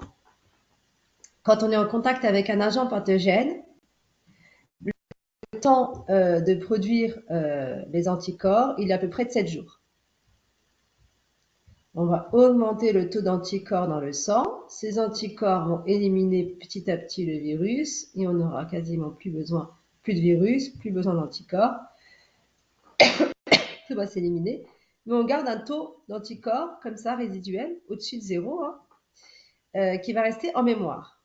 quand on est en contact avec un agent pathogène, le temps de produire les anticorps, il est à peu près de 7 jours. On va augmenter le taux d'anticorps dans le sang. Ces anticorps vont éliminer petit à petit le virus et on n'aura quasiment plus de virus, plus besoin d'anticorps. Tout va s'éliminer. Mais on garde un taux d'anticorps comme ça, résiduel, au-dessus de 0, qui va rester en mémoire.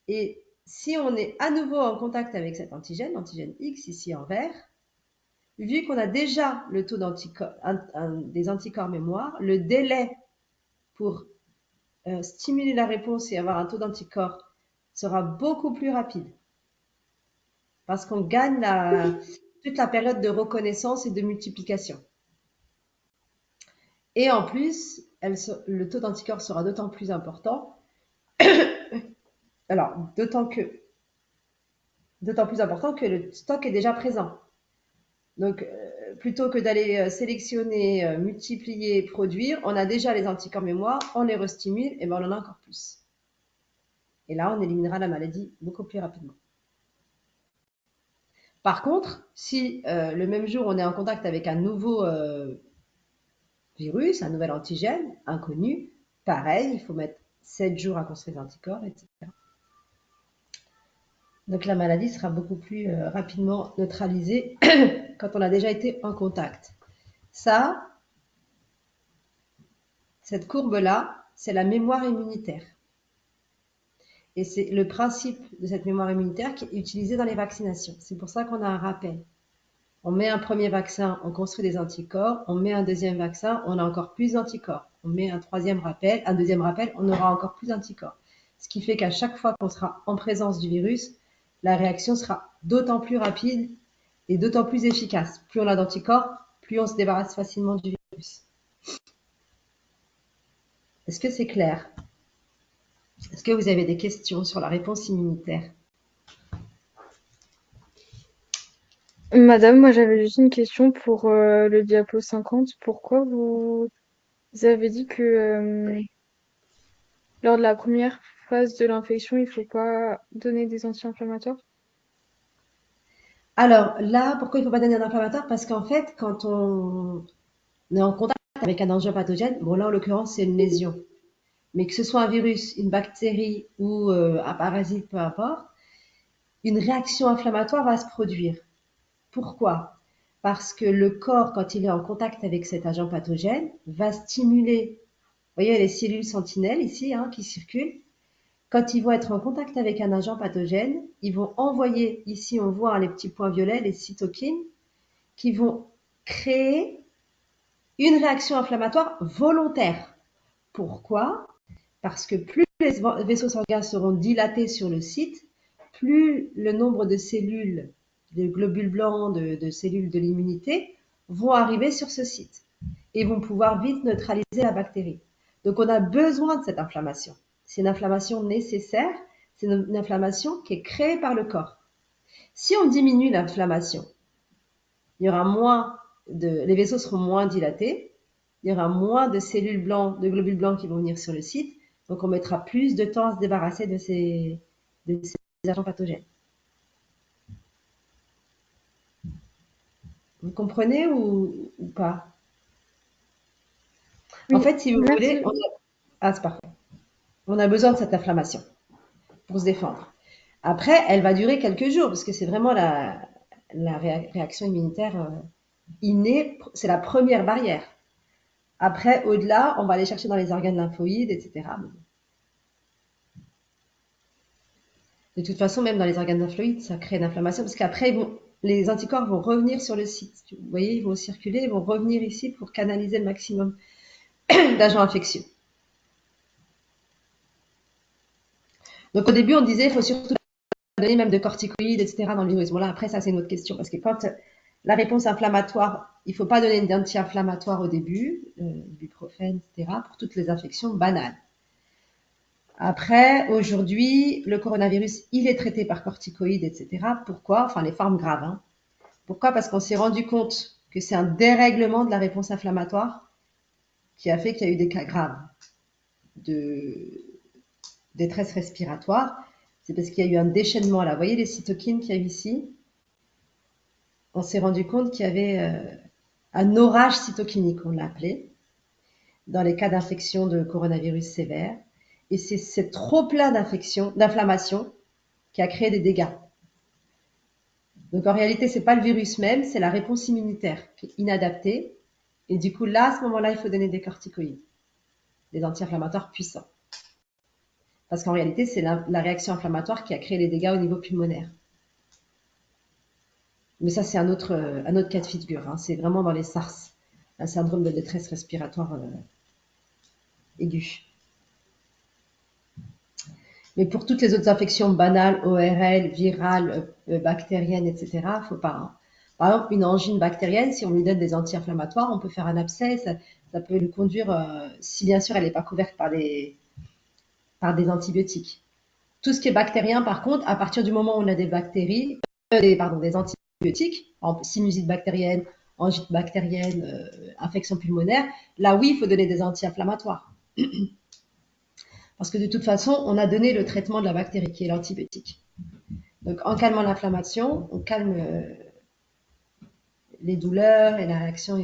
Et si on est à nouveau en contact avec cet antigène, l'antigène X ici en vert, vu qu'on a déjà le taux des anticorps mémoire, le délai pour stimuler la réponse et avoir un taux d'anticorps sera beaucoup plus rapide. Parce qu'on gagne toute la période de reconnaissance et de multiplication. Et en plus, le taux d'anticorps sera d'autant plus important. Alors, d'autant plus important que le stock est déjà présent. Donc, plutôt que d'aller sélectionner, multiplier, produire, on a déjà les anticorps mémoire, on les restimule, et ben on en a encore plus. Et là, on éliminera la maladie beaucoup plus rapidement. Par contre, si le même jour, on est en contact avec un nouveau virus, un nouvel antigène, inconnu, pareil, il faut mettre 7 jours à construire les anticorps, etc. Donc la maladie sera beaucoup plus rapidement neutralisée quand on a déjà été en contact. Ça, cette courbe-là, c'est la mémoire immunitaire. Et c'est le principe de cette mémoire immunitaire qui est utilisé dans les vaccinations. C'est pour ça qu'on a un rappel. On met un premier vaccin, on construit des anticorps. On met un deuxième vaccin, on a encore plus d'anticorps. On met un deuxième rappel, on aura encore plus d'anticorps. Ce qui fait qu'à chaque fois qu'on sera en présence du virus, la réaction sera d'autant plus rapide et d'autant plus efficace. Plus on a d'anticorps, plus on se débarrasse facilement du virus. Est-ce que c'est clair? Est-ce que vous avez des questions sur la réponse immunitaire? Madame, moi j'avais juste une question pour le diapo 50. Pourquoi vous avez dit que lors de la première phase de l'infection, il ne faut pas donner des anti-inflammatoires? Alors là, pourquoi il ne faut pas donner un inflammatoire? Parce qu'en fait, quand on est en contact avec un danger pathogène, bon là en l'occurrence c'est une lésion, mais que ce soit un virus, une bactérie ou un parasite, peu importe, une réaction inflammatoire va se produire. Pourquoi? Parce que le corps, quand il est en contact avec cet agent pathogène, va stimuler, vous voyez les cellules sentinelles ici qui circulent. Quand ils vont être en contact avec un agent pathogène, ils vont envoyer, ici on voit les petits points violets, les cytokines, qui vont créer une réaction inflammatoire volontaire. Pourquoi? Parce que plus les vaisseaux sanguins seront dilatés sur le site, plus le nombre de cellules, de globules blancs, de cellules de l'immunité vont arriver sur ce site et vont pouvoir vite neutraliser la bactérie. Donc on a besoin de cette inflammation. C'est une inflammation nécessaire, c'est une inflammation qui est créée par le corps. Si on diminue l'inflammation, il y aura les vaisseaux seront moins dilatés, il y aura moins de cellules blancs, de globules blancs qui vont venir sur le site, donc on mettra plus de temps à se débarrasser de ces agents pathogènes. Vous comprenez ou pas? Oui, en fait, si vous merci. voulez, c'est parfait. On a besoin de cette inflammation pour se défendre. Après, elle va durer quelques jours parce que c'est vraiment la réaction immunitaire innée, c'est la première barrière. Après, au-delà, on va aller chercher dans les organes lymphoïdes, etc. De toute façon, même dans les organes lymphoïdes, ça crée une inflammation parce qu'après, les anticorps vont revenir sur le site. Vous voyez, ils vont circuler, ils vont revenir ici pour canaliser le maximum d'agents infectieux. Donc au début, on disait qu'il faut surtout donner même de corticoïdes, etc. dans le virus. Bon là, après, ça c'est une autre question parce que quand la réponse inflammatoire, il ne faut pas donner d'anti-inflammatoire au début, ibuprofène, etc. pour toutes les infections banales. Après, aujourd'hui, le coronavirus, il est traité par corticoïdes, etc. Pourquoi? Enfin, les formes graves. Hein. Pourquoi? Parce qu'on s'est rendu compte que c'est un dérèglement de la réponse inflammatoire qui a fait qu'il y a eu des cas graves de détresse respiratoire. C'est parce qu'il y a eu un déchaînement là. Vous voyez les cytokines qu'il y a eu ici? On s'est rendu compte qu'il y avait un orage cytokinique, on l'a appelé, dans les cas d'infection de coronavirus sévère. Et c'est trop plein d'inflammation qui a créé des dégâts. Donc en réalité, c'est pas le virus même, c'est la réponse immunitaire qui est inadaptée. Et du coup, là, à ce moment-là, il faut donner des corticoïdes, des anti-inflammatoires puissants. Parce qu'en réalité, c'est la réaction inflammatoire qui a créé les dégâts au niveau pulmonaire. Mais ça, c'est un autre cas de figure. Hein. C'est vraiment dans les SARS, un syndrome de détresse respiratoire aiguë. Mais pour toutes les autres infections banales, ORL, virales, bactériennes, etc., il ne faut pas. Hein. Par exemple, une angine bactérienne, si on lui donne des anti-inflammatoires, on peut faire un abcès, ça peut lui conduire, si bien sûr elle n'est pas couverte par des antibiotiques. Tout ce qui est bactérien, par contre, à partir du moment où on a des bactéries, des antibiotiques, par exemple, sinusite bactérienne, angine bactérienne, infection pulmonaire, là oui, il faut donner des anti-inflammatoires. Parce que de toute façon, on a donné le traitement de la bactérie qui est l'antibiotique. Donc en calmant l'inflammation, on calme les douleurs et la réaction,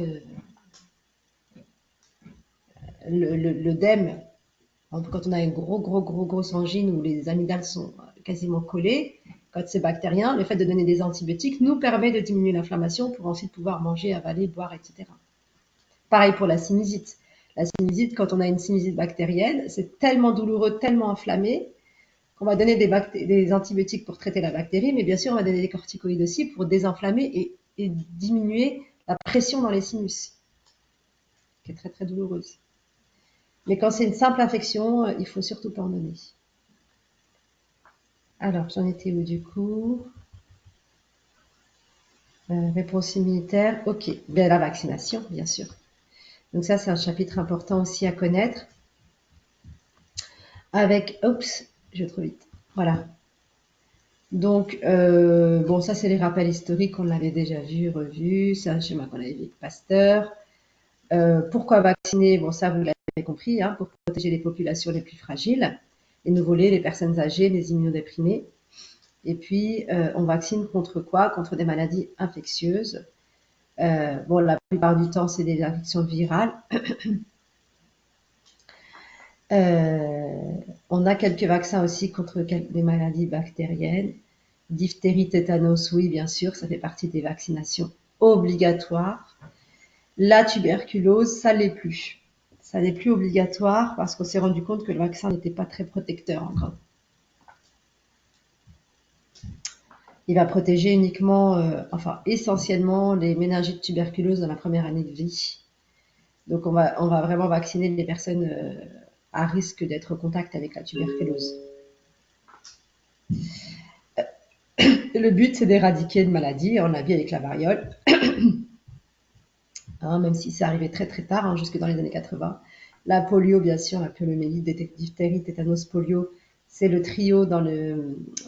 l'œdème. Quand on a une grosse angine où les amygdales sont quasiment collées, quand c'est bactérien, le fait de donner des antibiotiques nous permet de diminuer l'inflammation pour ensuite pouvoir manger, avaler, boire, etc. Pareil pour la sinusite. La sinusite, quand on a une sinusite bactérienne, c'est tellement douloureux, tellement inflammé, qu'on va donner des antibiotiques pour traiter la bactérie, mais bien sûr, on va donner des corticoïdes aussi pour désinflammer et diminuer la pression dans les sinus, qui est très très douloureuse. Mais quand c'est une simple infection, il faut surtout pas en donner. Alors, j'en étais où du coup? Réponse immunitaire, ok. Bien, la vaccination, bien sûr. Donc ça, c'est un chapitre important aussi à connaître. Avec, oups, je vais trop vite. Voilà. Donc, bon, ça, c'est les rappels historiques, on l'avait déjà vu, revu. C'est un schéma qu'on avait vu avec Pasteur. Pourquoi vacciner? Bon, ça, vous l'avez compris, hein, pour protéger les populations les plus fragiles, les nouveau-nés, les personnes âgées, les immunodéprimés. Et puis, on vaccine contre quoi? Contre des maladies infectieuses. Bon, la plupart du temps, c'est des infections virales. On a quelques vaccins aussi contre des maladies bactériennes. Diphtérie, tétanos, oui, bien sûr, ça fait partie des vaccinations obligatoires. La tuberculose, ça l'est plus. Ça n'est plus obligatoire parce qu'on s'est rendu compte que le vaccin n'était pas très protecteur encore. Il va protéger uniquement, enfin essentiellement les méningites tuberculeuses dans la première année de vie. Donc on va vraiment vacciner les personnes à risque d'être en contact avec la tuberculose. Le but, c'est d'éradiquer une maladie. On l'a vu avec la variole, hein, même si c'est arrivé très très tard, hein, jusque dans les années 80. La polio, bien sûr, la poliomyélite, diphtérie, tétanos, polio, c'est le trio dans la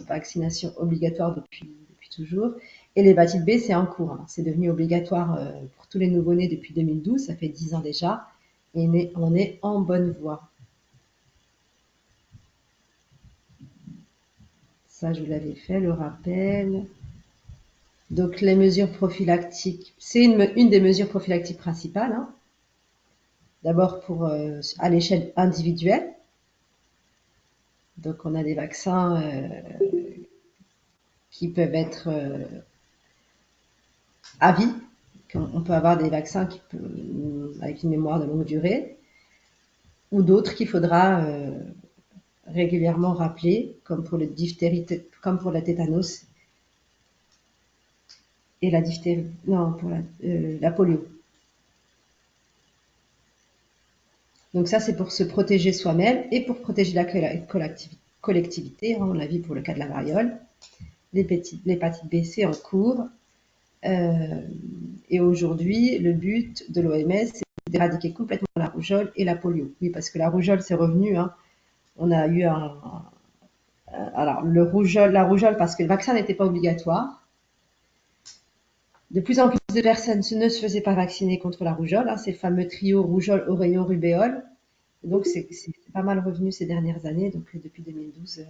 vaccination obligatoire depuis toujours. Et l'hépatite B, c'est en cours. Hein. C'est devenu obligatoire pour tous les nouveau-nés depuis 2012, ça fait 10 ans déjà. Et on est en bonne voie. Ça, je vous l'avais fait, le rappel. Donc, les mesures prophylactiques, c'est une des mesures prophylactiques principales. Hein. D'abord, à l'échelle individuelle. Donc, on a des vaccins qui peuvent être à vie, On peut avoir des vaccins avec une mémoire de longue durée, ou d'autres qu'il faudra régulièrement rappeler, comme pour le diphtérie, comme pour la tétanos et la diphtérie, non, pour la polio. Donc ça, c'est pour se protéger soi-même et pour protéger la collectivité. On l'a vu pour le cas de la variole. L'hépatite B, c'est en cours. Et aujourd'hui, le but de l'OMS, c'est d'éradiquer complètement la rougeole et la polio. Oui, parce que la rougeole, c'est revenu. Hein. On a eu alors, la rougeole, parce que le vaccin n'était pas obligatoire. De plus en plus de personnes ne se faisaient pas vacciner contre la rougeole. Hein. C'est le fameux trio rougeole, oreillon, rubéole. Donc, c'est pas mal revenu ces dernières années. Donc, depuis 2012,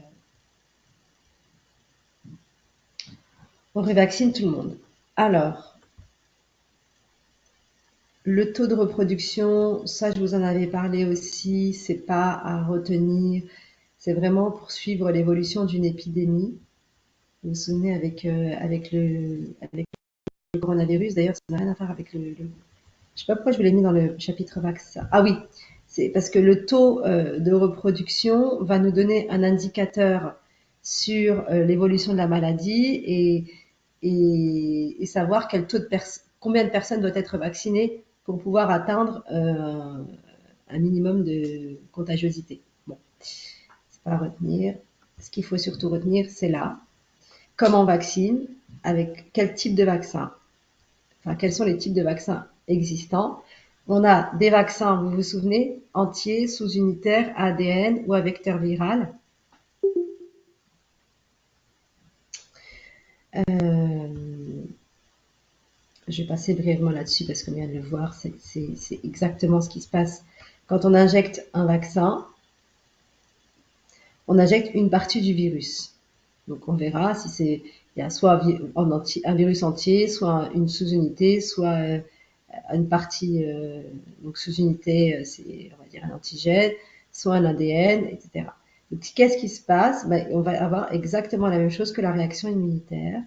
on revaccine tout le monde. Alors, le taux de reproduction, ça, je vous en avais parlé aussi. C'est pas à retenir. C'est vraiment pour suivre l'évolution d'une épidémie. Vous vous souvenez avec le coronavirus. D'ailleurs, ça n'a rien à faire avec je sais pas pourquoi je vous l'ai mis dans le chapitre vaccin. Ah oui, c'est parce que le taux de reproduction va nous donner un indicateur sur l'évolution de la maladie et savoir combien de personnes doivent être vaccinées pour pouvoir atteindre un minimum de contagiosité. Bon, c'est pas à retenir. Ce qu'il faut surtout retenir, c'est là. Comment on vaccine, avec quel type de vaccin, enfin, quels sont les types de vaccins existants. On a des vaccins, vous vous souvenez, entiers, sous-unitaires, ADN ou à vecteur viral. Je vais passer brièvement là-dessus parce qu'on vient de le voir, c'est exactement ce qui se passe. Quand on injecte un vaccin, on injecte une partie du virus. Donc on verra si il y a soit un virus entier, soit une sous-unité, soit une partie, donc sous-unité, c'est on va dire un antigène, soit un ADN, etc. Donc qu'est-ce qui se passe? On va avoir exactement la même chose que la réaction immunitaire.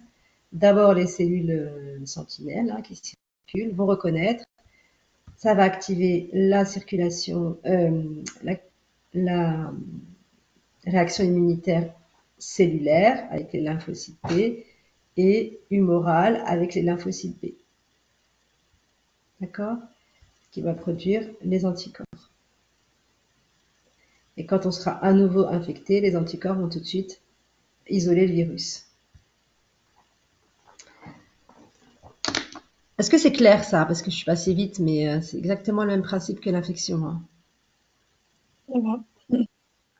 D'abord, les cellules sentinelles qui circulent vont reconnaître, ça va activer la circulation, la réaction immunitaire cellulaire avec les lymphocytes B et humorale avec les lymphocytes B. D'accord? Qui va produire les anticorps. Et quand on sera à nouveau infecté, les anticorps vont tout de suite isoler le virus. Est-ce que c'est clair ça? Parce que je suis passée vite, mais c'est exactement le même principe que l'infection. Hein. Ça va.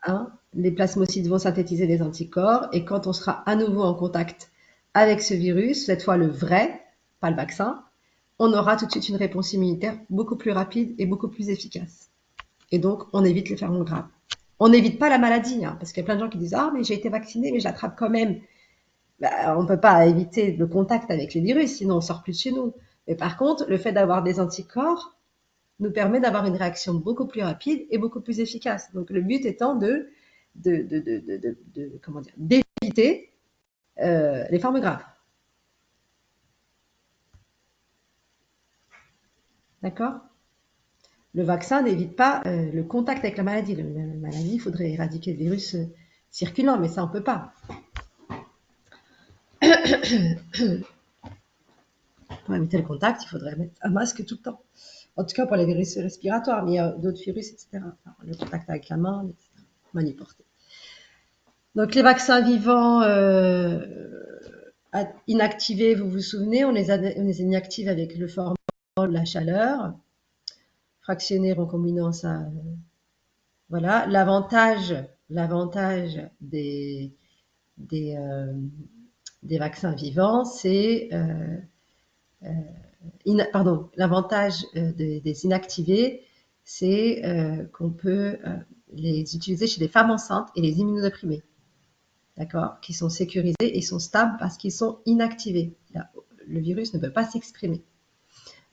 Hein? Les plasmocytes vont synthétiser des anticorps et quand on sera à nouveau en contact avec ce virus, cette fois le vrai, pas le vaccin, on aura tout de suite une réponse immunitaire beaucoup plus rapide et beaucoup plus efficace. Et donc, on évite les ferments graves. On n'évite pas la maladie, hein, parce qu'il y a plein de gens qui disent « Ah, mais j'ai été vacciné, mais je l'attrape quand même. » On ne peut pas éviter le contact avec les virus, sinon on sort plus de chez nous. Mais par contre, le fait d'avoir des anticorps nous permet d'avoir une réaction beaucoup plus rapide et beaucoup plus efficace. Donc, le but étant d'éviter les formes graves. D'accord? Le vaccin n'évite pas le contact avec la maladie. La maladie, il faudrait éradiquer le virus circulant, mais ça, on ne peut pas. Pour éviter le contact, il faudrait mettre un masque tout le temps. En tout cas, pour les virus respiratoires, mais il y a d'autres virus, etc. Enfin, le contact avec la main, etc. Manie portée. Donc, les vaccins vivants inactivés, vous vous souvenez, on les inactive avec le formol, la chaleur. Fractionner en combinant ça. Voilà. L'avantage des vaccins vivants, c'est l'avantage des inactivés, c'est qu'on peut les utiliser chez les femmes enceintes et les immunodéprimés, d'accord, qui sont sécurisés et sont stables parce qu'ils sont inactivés. Le virus ne peut pas s'exprimer.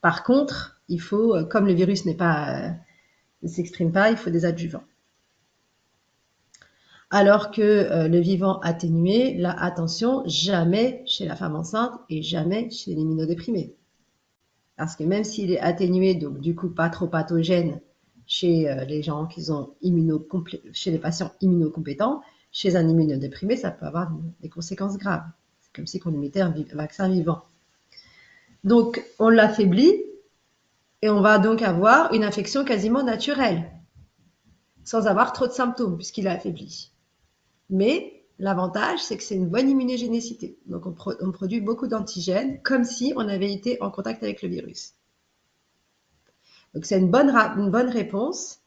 Par contre, il faut, comme le virus ne s'exprime pas, il faut des adjuvants. Alors que le vivant atténué, là, attention, jamais chez la femme enceinte et jamais chez l'immunodéprimé. Parce que même s'il est atténué, donc du coup pas trop pathogène chez les gens qui ont chez les patients immunocompétents, chez un immunodéprimé, ça peut avoir des conséquences graves. C'est comme si on lui mettait un vaccin vivant. Donc, on l'affaiblit et on va donc avoir une infection quasiment naturelle, sans avoir trop de symptômes, puisqu'il est affaibli. Mais l'avantage, c'est que c'est une bonne immunogénicité. Donc, on produit beaucoup d'antigènes, comme si on avait été en contact avec le virus. Donc, c'est une bonne réponse.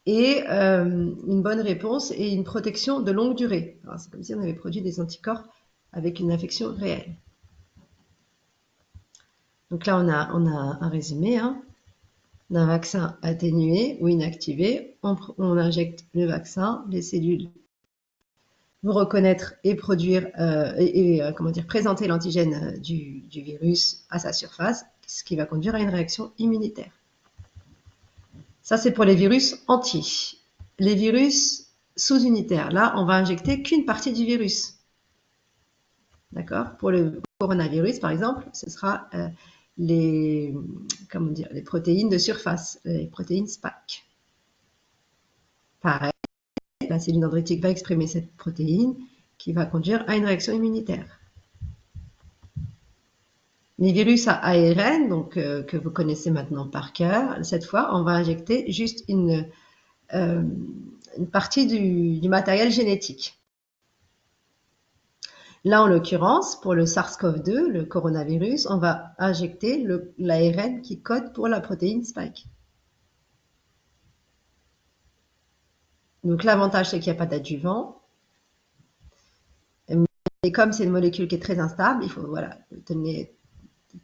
Et une bonne réponse et une protection de longue durée. C'est comme si on avait produit des anticorps avec une infection réelle. Donc là, on a un résumé d'un vaccin atténué ou inactivé. On injecte le vaccin, les cellules vont reconnaître et produire présenter l'antigène du virus à sa surface, ce qui va conduire à une réaction immunitaire. Ça, c'est pour les virus entiers. Les virus sous-unitaires, là, on va injecter qu'une partie du virus. D'accord? Pour le coronavirus, par exemple, ce sera les protéines de surface, les protéines Spike. Pareil, la cellule dendritique va exprimer cette protéine qui va conduire à une réaction immunitaire. Les virus à ARN, donc, que vous connaissez maintenant par cœur, cette fois, on va injecter juste une partie du matériel génétique. Là, en l'occurrence, pour le SARS-CoV-2, le coronavirus, on va injecter l'ARN qui code pour la protéine Spike. Donc, l'avantage, c'est qu'il n'y a pas d'adjuvant. Et comme c'est une molécule qui est très instable, il faut le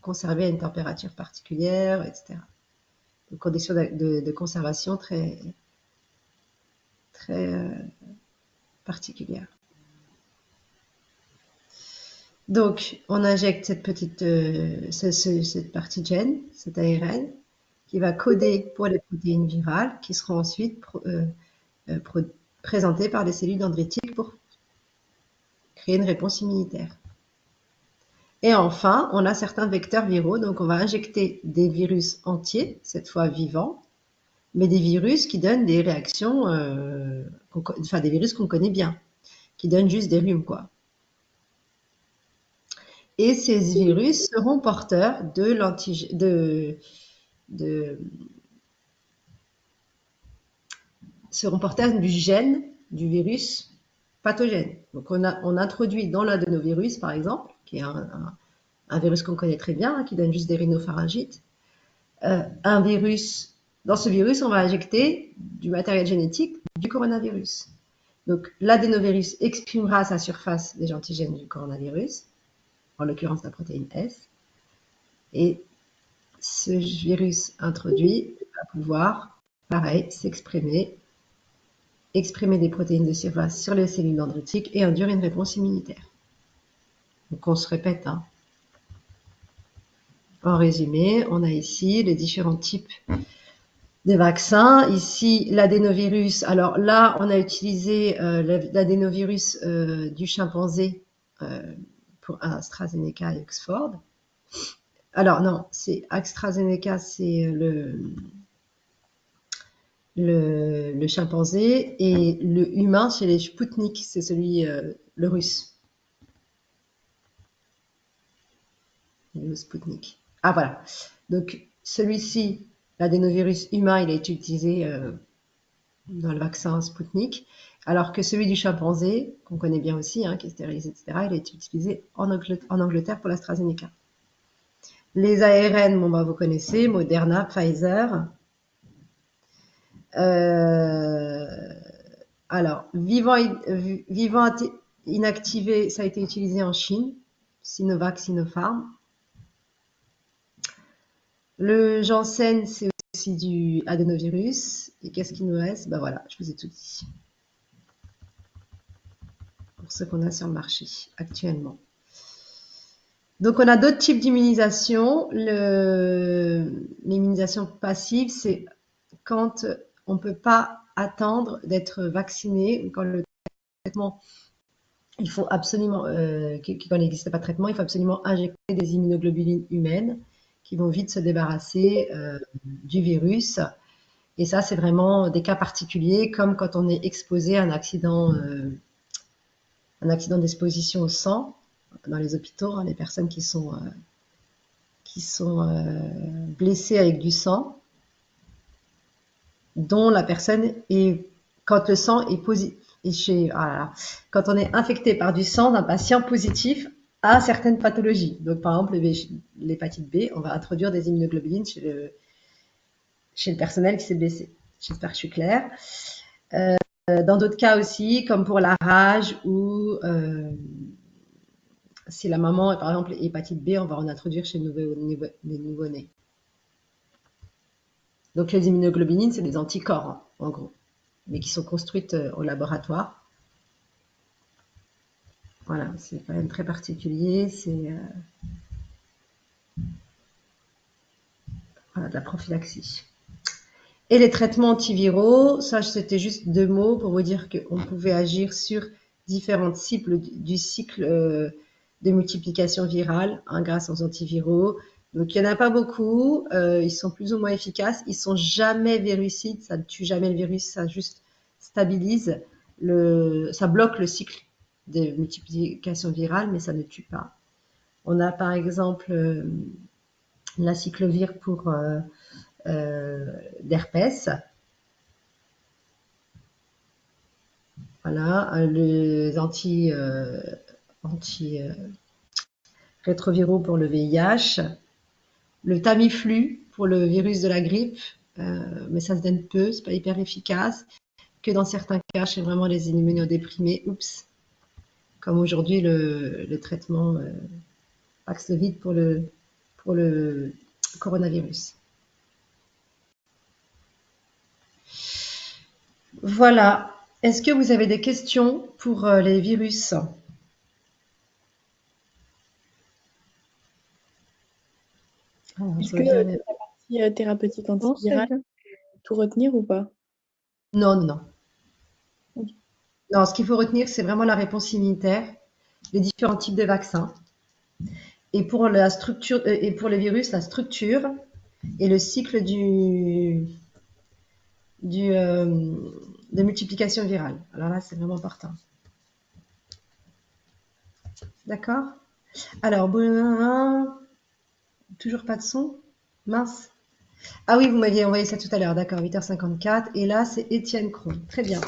conserver à une température particulière, etc. Donc, conditions de conservation très particulières. Donc, on injecte cette partie de gène, cet ARN, qui va coder pour les protéines virales, qui seront ensuite présentées par les cellules dendritiques pour créer une réponse immunitaire. Et enfin, on a certains vecteurs viraux, donc on va injecter des virus entiers, cette fois vivants, mais des virus qui donnent des réactions, des virus qu'on connaît bien, qui donnent juste des rhumes, quoi. Et ces virus seront porteurs seront porteurs du gène du virus pathogène. Donc, on introduit dans l'adénovirus, par exemple, qui est un virus qu'on connaît très bien, qui donne juste des rhinopharyngites, dans ce virus, on va injecter du matériel génétique du coronavirus. Donc, l'adénovirus exprimera à sa surface des antigènes du coronavirus, en l'occurrence la protéine S, et ce virus introduit va pouvoir, pareil, exprimer des protéines de surface sur les cellules dendritiques et induire une réponse immunitaire. Donc, on se répète. En résumé, on a ici les différents types de vaccins. Ici, l'adénovirus. Alors là, on a utilisé l'adénovirus du chimpanzé pour AstraZeneca et Oxford. Alors non, c'est AstraZeneca, c'est le chimpanzé, et le humain chez les Sputnik, c'est celui le russe. Le Sputnik. Ah voilà. Donc celui-ci, l'adénovirus humain, il a été utilisé dans le vaccin Sputnik, alors que celui du chimpanzé, qu'on connaît bien aussi, qui est stérilisé, etc., il a été utilisé en Angleterre pour l'AstraZeneca. Les ARN, vous connaissez, Moderna, Pfizer. Alors, vivant inactivé, ça a été utilisé en Chine, Sinovac, Sinopharm. Le Janssen, c'est aussi du adénovirus. Et qu'est-ce qu'il nous reste? Voilà, je vous ai tout dit. Pour ce qu'on a sur le marché actuellement. Donc, on a d'autres types d'immunisation. L'immunisation passive, c'est quand on ne peut pas attendre d'être vacciné ou quand le traitement il faut absolument, quand il n'existe pas de traitement, il faut absolument injecter des immunoglobulines humaines qui vont vite se débarrasser du virus. Et ça, c'est vraiment des cas particuliers, comme quand on est exposé à un accident d'exposition au sang dans les hôpitaux, hein, les personnes qui sont blessées avec du sang, dont la personne est, quand le sang est positif, quand on est infecté par du sang d'un patient positif à certaines pathologies. Donc, par exemple, l'hépatite B, on va introduire des immunoglobulines chez le personnel qui s'est blessé. J'espère que je suis claire. Dans d'autres cas aussi, comme pour la rage ou si la maman est par exemple hépatite B, on va en introduire chez les nouveau-nés. Donc les immunoglobulines, c'est des anticorps, hein, en gros, mais qui sont construites au laboratoire. Voilà, c'est quand même très particulier. C'est voilà, de la prophylaxie. Et les traitements antiviraux, ça c'était juste 2 mots pour vous dire qu'on pouvait agir sur différents cycles du cycle de multiplication virale grâce aux antiviraux. Donc il n'y en a pas beaucoup, ils sont plus ou moins efficaces, ils sont jamais virucides, ça ne tue jamais le virus, ça juste stabilise, ça bloque le cycle de multiplication virale, mais ça ne tue pas. On a par exemple l'aciclovir pour d'herpès. Voilà, les anti-rétroviraux pour le VIH, le Tamiflu pour le virus de la grippe, mais ça se donne peu, c'est pas hyper efficace, que dans certains cas chez vraiment les immunodéprimés, comme aujourd'hui le traitement Paxlovid pour le coronavirus. Voilà. Est-ce que vous avez des questions pour les virus? Est-ce que la partie thérapeutique antivirale, tout retenir ou pas? Non, non, non. Ok. Non, ce qu'il faut retenir, c'est vraiment la réponse immunitaire, les différents types de vaccins. Et pour la structure, et pour les virus, la structure et le cycle de multiplication virale. Alors là, c'est vraiment important. D'accord? Alors, toujours pas de son? Mince. Ah oui, vous m'aviez envoyé ça tout à l'heure, d'accord, 8h54. Et là, c'est Étienne Cron. Très bien.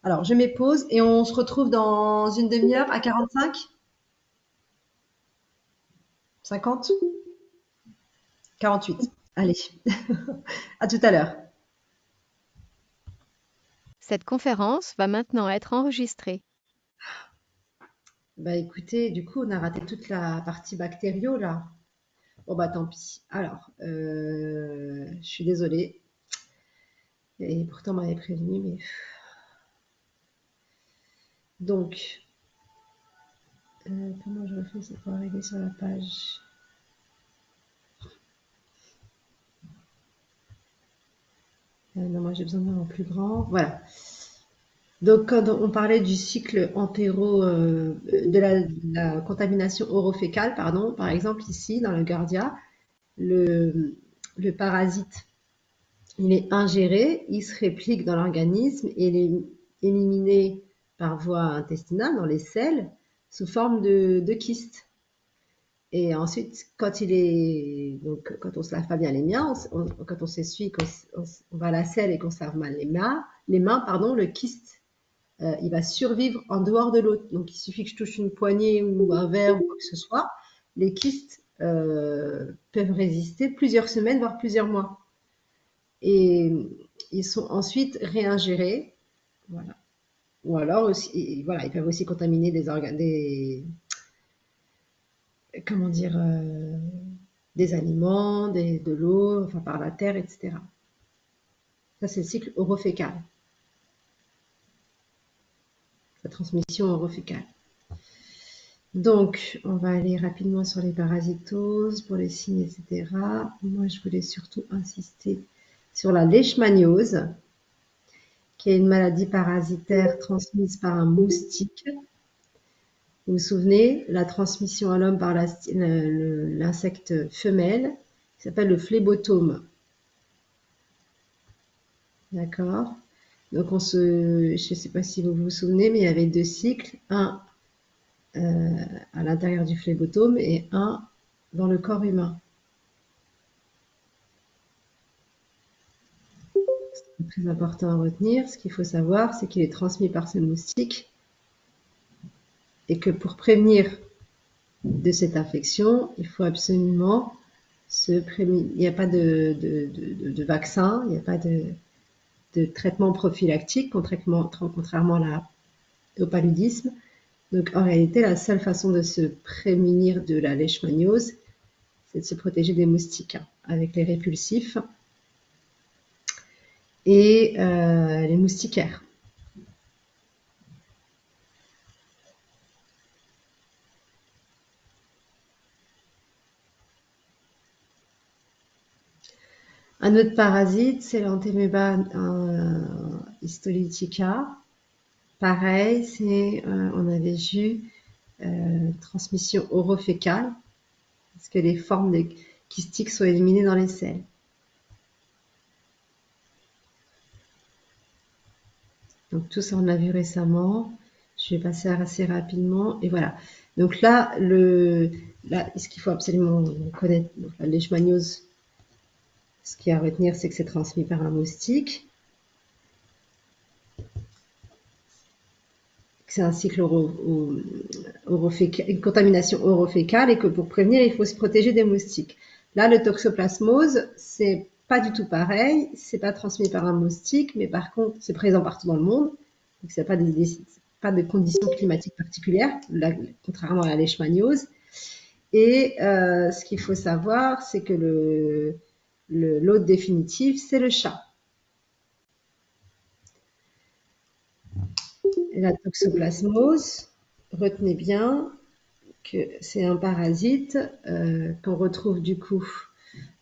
Alors, je mets pause et on se retrouve dans une demi-heure à 45? 50? 48. Allez. À tout à l'heure. Cette conférence va maintenant être enregistrée. Bah écoutez, du coup, on a raté toute la partie bactériaux là. Bon bah tant pis. Alors, je suis désolée. Et pourtant, on m'avait prévenu, mais... Donc, comment je refais pour arriver sur la page? Non, moi j'ai besoin d'un plus grand. Voilà. Donc, quand on parlait du cycle de la contamination orofécale, pardon, par exemple ici dans le Giardia, le parasite, il est ingéré, il se réplique dans l'organisme et il est éliminé par voie intestinale dans les selles sous forme de kyste. Et ensuite, quand on se lave pas bien les mains, quand on s'essuie, on va à la selle et qu'on se lave mal les mains, le kyste, il va survivre en dehors de l'eau. Donc, il suffit que je touche une poignée ou un verre ou quoi que ce soit, les kystes peuvent résister plusieurs semaines, voire plusieurs mois. Et ils sont ensuite réingérés, voilà. Ou alors aussi, voilà, ils peuvent aussi contaminer des organes, comment dire, des aliments, de l'eau, enfin par la terre, etc. Ça, c'est le cycle orofécal, la transmission orofécale. Donc, on va aller rapidement sur les parasitoses, pour les signes, etc. Moi, je voulais surtout insister sur la leishmaniose, qui est une maladie parasitaire transmise par un moustique. Vous vous souvenez, la transmission à l'homme par l'insecte femelle, qui s'appelle le phlébotome. D'accord? Donc, je ne sais pas si vous vous souvenez, mais il y avait 2 cycles, un à l'intérieur du phlébotome et un dans le corps humain. C'est très important à retenir. Ce qu'il faut savoir, c'est qu'il est transmis par ce moustique et que pour prévenir de cette infection, il faut absolument se prémunir. Il n'y a pas de vaccin, il n'y a pas de traitement prophylactique, contrairement au paludisme. Donc en réalité, la seule façon de se prémunir de la leishmaniose, c'est de se protéger des moustiques avec les répulsifs et les moustiquaires. Un autre parasite, c'est l'Antemeba histolytica. Pareil, on avait vu transmission orofécale, parce que les formes kystiques sont éliminées dans les selles. Donc tout ça, on l'a vu récemment. Je vais passer assez rapidement. Et voilà. Donc là, ce qu'il faut absolument connaître, donc la leishmaniose, ce qu'il y a à retenir, c'est que c'est transmis par un moustique. C'est un cycle une contamination orofécale et que pour prévenir, il faut se protéger des moustiques. Là, le toxoplasmose, c'est pas du tout pareil. C'est pas transmis par un moustique, mais par contre, c'est présent partout dans le monde. Donc, c'est pas de conditions climatiques particulières, contrairement à la leishmaniose. Et ce qu'il faut savoir, c'est que l'hôte définitif, c'est le chat. La toxoplasmose, retenez bien que c'est un parasite qu'on retrouve du coup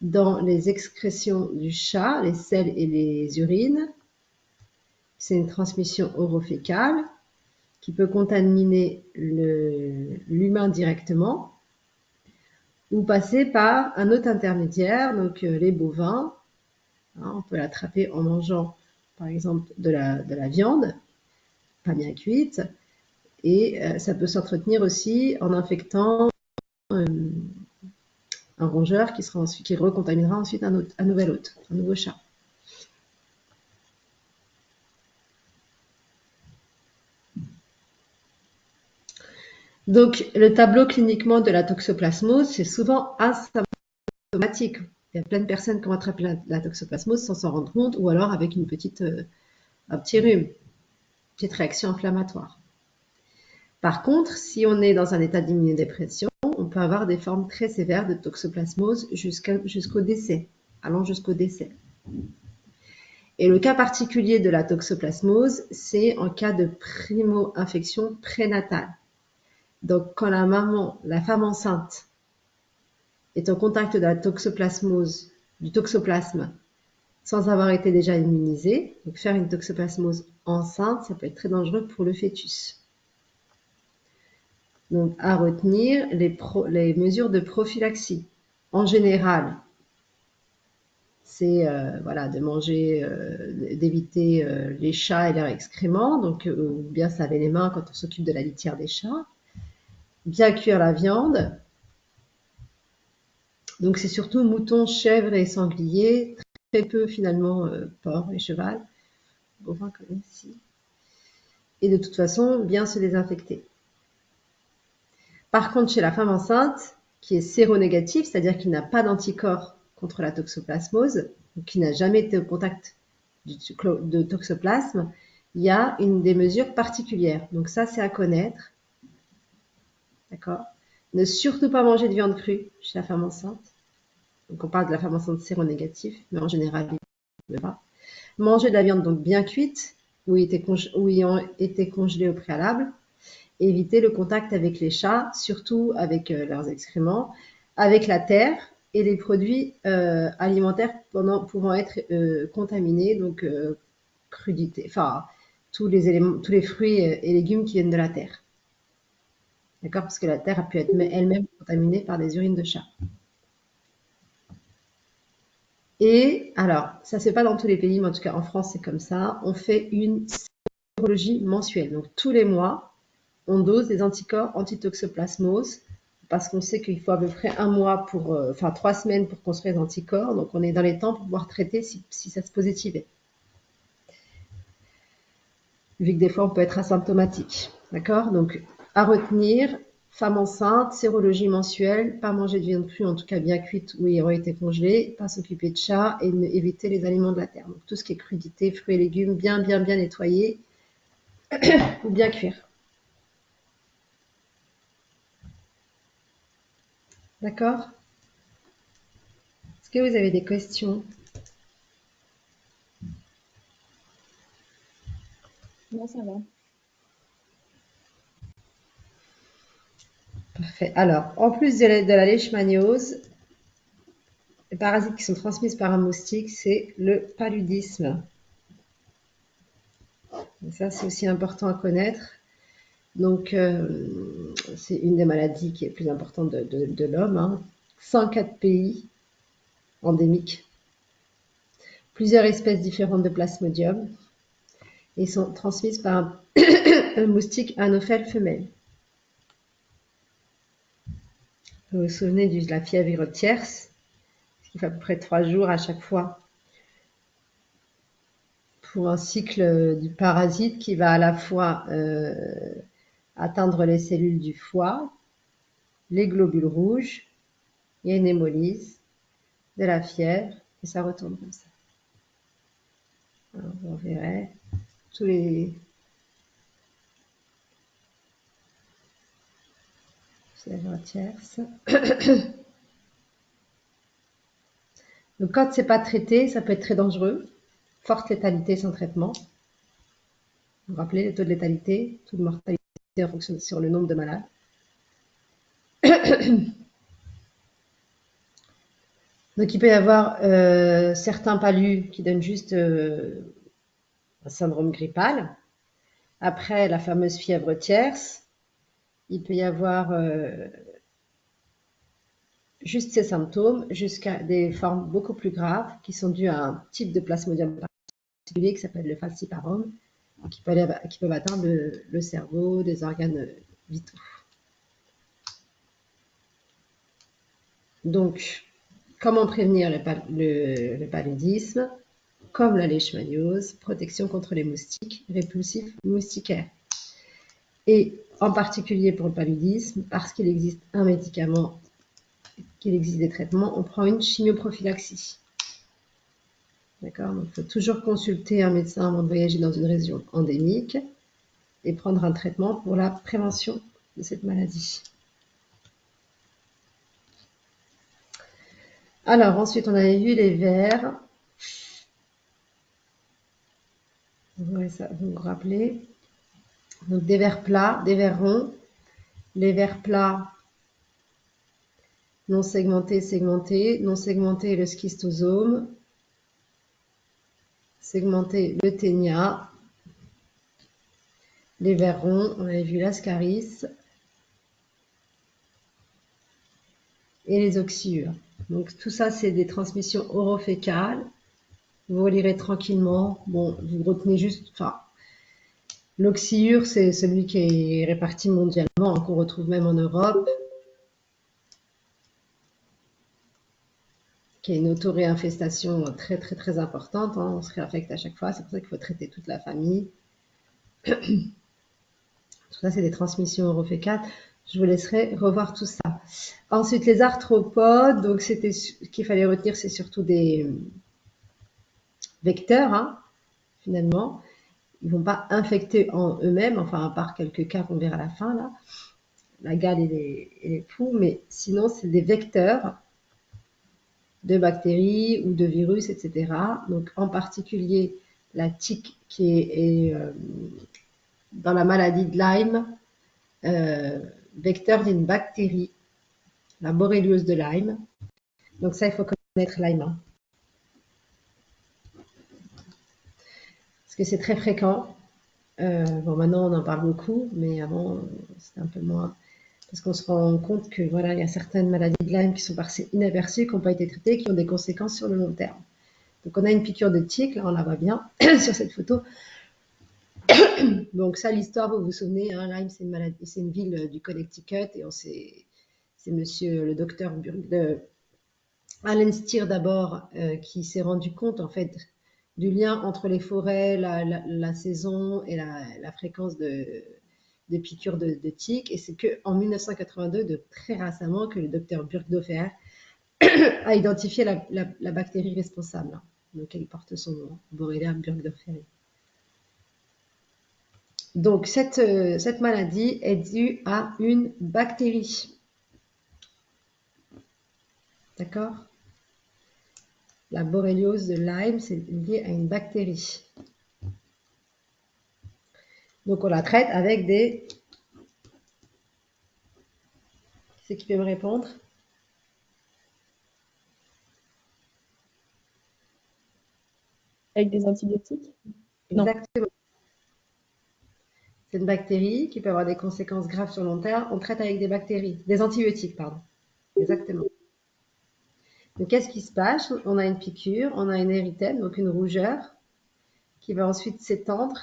dans les excrétions du chat, les selles et les urines. C'est une transmission orofécale qui peut contaminer l'humain directement ou passer par un hôte intermédiaire, donc les bovins. On peut l'attraper en mangeant par exemple de la viande pas bien cuite, et ça peut s'entretenir aussi en infectant un rongeur qui recontaminera ensuite un nouvel hôte, un nouveau chat. Donc, le tableau cliniquement de la toxoplasmose, c'est souvent asymptomatique. Il y a plein de personnes qui ont attrapé la toxoplasmose sans s'en rendre compte, ou alors avec un petit rhume, une petite réaction inflammatoire. Par contre, si on est dans un état d'immunodépression, on peut avoir des formes très sévères de toxoplasmose jusqu'au décès, allant jusqu'au décès. Et le cas particulier de la toxoplasmose, c'est en cas de primo-infection prénatale. Donc, quand la femme enceinte, est en contact de la toxoplasmose, du toxoplasme, sans avoir été déjà immunisée, donc faire une toxoplasmose enceinte, ça peut être très dangereux pour le fœtus. Donc, à retenir les mesures de prophylaxie. En général, c'est de manger, d'éviter les chats et leurs excréments, donc bien se laver les mains quand on s'occupe de la litière des chats, bien cuire la viande. Donc c'est surtout moutons, chèvres et sangliers, très peu finalement porc et cheval, bovin comme ici. Et de toute façon, bien se désinfecter. Par contre, chez la femme enceinte, qui est séronégative, c'est-à-dire qui n'a pas d'anticorps contre la toxoplasmose, ou qui n'a jamais été au contact de toxoplasme, il y a des mesures particulières. Donc ça, c'est à connaître. D'accord? Ne surtout pas manger de viande crue chez la femme enceinte. Donc on parle de la femme enceinte séronégative, mais en général, il ne veut pas. Manger de la viande donc bien cuite, ou ayant été congelée au préalable. Éviter le contact avec les chats, surtout avec leurs excréments, avec la terre et les produits alimentaires pouvant être contaminés, donc crudité, enfin tous les fruits et légumes qui viennent de la terre. D'accord? Parce que la terre a pu être elle-même contaminée par des urines de chat. Et alors, ça se fait pas dans tous les pays, mais en tout cas en France, c'est comme ça. On fait une sérologie mensuelle. Donc tous les mois, on dose des anticorps antitoxoplasmose parce qu'on sait qu'il faut à peu près un mois enfin 3 semaines pour construire les anticorps. Donc on est dans les temps pour pouvoir traiter si ça se positivait. Vu que des fois on peut être asymptomatique. D'accord? Donc à retenir, femme enceinte, sérologie mensuelle, pas manger de viande crue, en tout cas bien cuite ou ayant été congelée, pas s'occuper de chat et éviter les aliments de la terre. Donc tout ce qui est crudité, fruits et légumes, bien nettoyés ou bien cuire. D'accord? Est-ce que vous avez des questions? Non, ça va. Parfait. Alors, en plus de la leishmaniose, les parasites qui sont transmises par un moustique, c'est le paludisme. Et ça, c'est aussi important à connaître. Donc, c'est une des maladies qui est plus importante de l'homme. Hein. 104 pays endémiques, plusieurs espèces différentes de plasmodium, et sont transmises par un moustique anophèle femelle. Vous vous souvenez de la fièvre tierce, qui fait à peu près 3 jours à chaque fois pour un cycle du parasite qui va à la fois atteindre les cellules du foie, les globules rouges, il y a une hémolyse, de la fièvre, et ça retourne comme ça. Alors, vous verrez tous les fièvres tierces. Donc quand c'est pas traité, ça peut être très dangereux. Forte létalité sans traitement. Vous vous rappelez le taux de létalité, taux de mortalité en fonction sur le nombre de malades. Donc il peut y avoir certains palus qui donnent juste un syndrome grippal. Après la fameuse fièvre tierce, il peut y avoir juste ces symptômes jusqu'à des formes beaucoup plus graves qui sont dues à un type de plasmodium particulier qui s'appelle le falciparum et qui peuvent atteindre le cerveau, des organes vitaux. Donc, comment prévenir le paludisme? Comme la leishmaniose, protection contre les moustiques, répulsifs moustiquaires. Et en particulier pour le paludisme, parce qu'il existe un médicament, qu'il existe des traitements, on prend une chimioprophylaxie. D'accord? Donc, il faut toujours consulter un médecin avant de voyager dans une région endémique et prendre un traitement pour la prévention de cette maladie. Alors, ensuite, on avait vu les vers. Vous vous rappelez? Donc, des vers plats, des vers ronds. Les vers plats, non segmentés, segmentés. Non segmentés, le schistosome. Segmenté, le ténia. Les vers ronds, on avait vu l'ascaris. Et les oxyures. Donc, tout ça, c'est des transmissions orofécales. Vous relirez tranquillement. Bon, vous retenez juste... Enfin, l'oxyure, c'est celui qui est réparti mondialement, qu'on retrouve même en Europe, qui est une auto-réinfestation très très très importante. Hein. On se réinfecte à chaque fois, c'est pour ça qu'il faut traiter toute la famille. Tout ça, c'est des transmissions orofécales. Je vous laisserai revoir tout ça. Ensuite, les arthropodes, donc c'était ce qu'il fallait retenir, c'est surtout des vecteurs, hein, finalement. Ils ne vont pas infecter en eux-mêmes, enfin à part quelques cas qu'on verra à la fin, là, la gale et les poux, mais sinon c'est des vecteurs de bactéries ou de virus, etc. Donc en particulier la tique qui est dans la maladie de Lyme, vecteur d'une bactérie, la borréliose de Lyme. Donc ça, il faut connaître Lyme. Hein. Parce que c'est très fréquent. Bon, maintenant on en parle beaucoup, mais avant c'était un peu moins. Parce qu'on se rend compte que voilà, il y a certaines maladies de Lyme qui sont passées inaperçues, qui n'ont pas été traitées, qui ont des conséquences sur le long terme. Donc on a une piqûre de tique, là on la voit bien sur cette photo. Donc ça, l'histoire, vous vous souvenez, hein, Lyme, c'est une maladie, c'est une ville du Connecticut, et c'est monsieur le docteur Allen Steer d'abord qui s'est rendu compte en fait du lien entre les forêts, la saison et la fréquence de piqûres de tiques. Et c'est qu'en 1982, de très récemment, que le docteur Burgdorfer a identifié la bactérie responsable. Donc elle porte son nom, Borrelia burgdorferi. Donc cette maladie est due à une bactérie. D'accord? La borréliose de Lyme, c'est lié à une bactérie. Donc on la traite avec des... Qui c'est qui peut me répondre? Avec des antibiotiques? Non. Exactement. C'est une bactérie qui peut avoir des conséquences graves sur le long terme. On traite avec des bactéries, des antibiotiques, pardon. Exactement. Donc qu'est-ce qui se passe? On a une piqûre, on a une érythème, donc une rougeur, qui va ensuite s'étendre,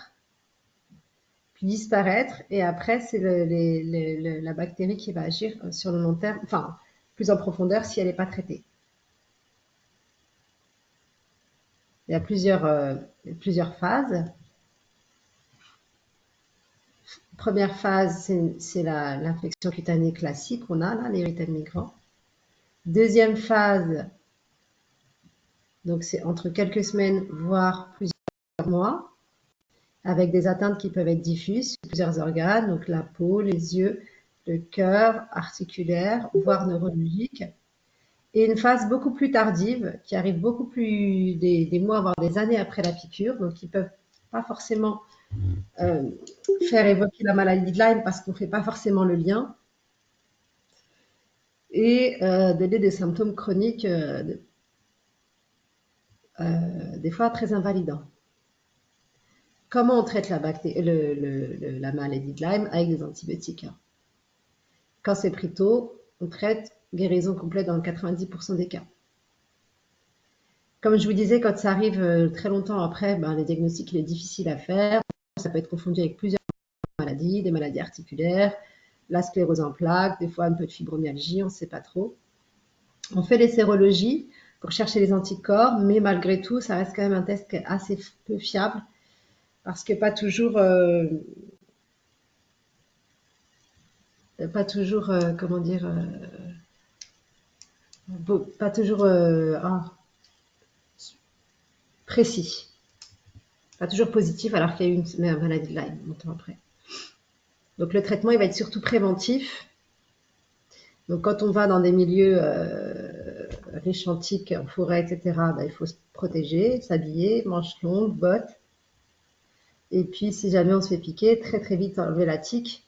puis disparaître, et après c'est la bactérie qui va agir sur le long terme, enfin plus en profondeur si elle n'est pas traitée. Il y a plusieurs phases. Première phase, c'est l'infection cutanée classique qu'on a là, l'érythème migrant. Deuxième phase, donc c'est entre quelques semaines, voire plusieurs mois, avec des atteintes qui peuvent être diffuses sur plusieurs organes, donc la peau, les yeux, le cœur, articulaire, voire neurologique. Et une phase beaucoup plus tardive, qui arrive beaucoup plus des mois, voire des années après la piqûre, donc qui ne peuvent pas forcément faire évoquer la maladie de Lyme parce qu'on ne fait pas forcément le lien, et donner des symptômes chroniques des fois très invalidants. Comment on traite la maladie de Lyme? Avec des antibiotiques. Quand c'est pris tôt, on traite guérison complète dans 90% des cas. Comme je vous disais, quand ça arrive très longtemps après, ben, les diagnostics, il est difficile à faire. Ça peut être confondu avec plusieurs maladies, des maladies articulaires, la sclérose en plaques, des fois un peu de fibromyalgie, on ne sait pas trop. On fait les sérologies pour chercher les anticorps, mais malgré tout, ça reste quand même un test qui est assez peu fiable parce que pas toujours, comment dire, pas toujours précis, pas toujours positif alors qu'il y a eu une maladie de Lyme longtemps après. Donc le traitement, il va être surtout préventif. Donc quand on va dans des milieux riches en tiques, en forêt, etc., ben, il faut se protéger, s'habiller, manches longues, bottes. Et puis si jamais on se fait piquer, très très vite enlever la tique.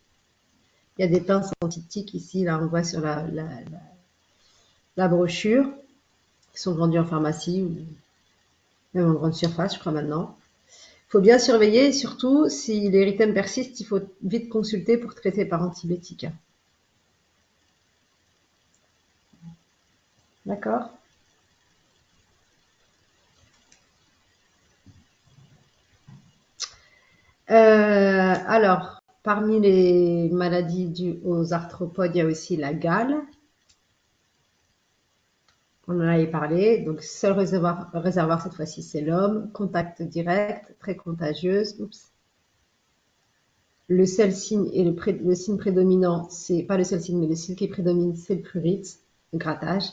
Il y a des pinces anti-tiques ici, là on voit sur la brochure, qui sont vendues en pharmacie ou même en grande surface, je crois maintenant. Il faut bien surveiller, et surtout si l'érythème persiste, il faut vite consulter pour traiter par antibiotiques. D'accord? Alors, parmi les maladies dues aux arthropodes, il y a aussi la gale. On en avait parlé. Donc, seul réservoir cette fois-ci, c'est l'homme. Contact direct, très contagieuse. Oups. Le seul signe et le signe prédominant, c'est pas le seul signe, mais le signe qui prédomine, c'est le prurite, le grattage.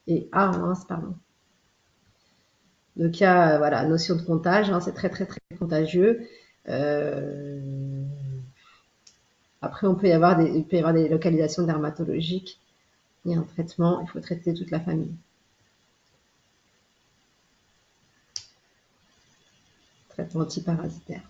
Et mince, pardon. Donc il y a voilà, notion de comptage, hein, c'est très très très contagieux. Après, il peut y avoir des localisations dermatologiques. Il y a un traitement, il faut traiter toute la famille. Traitement antiparasitaire.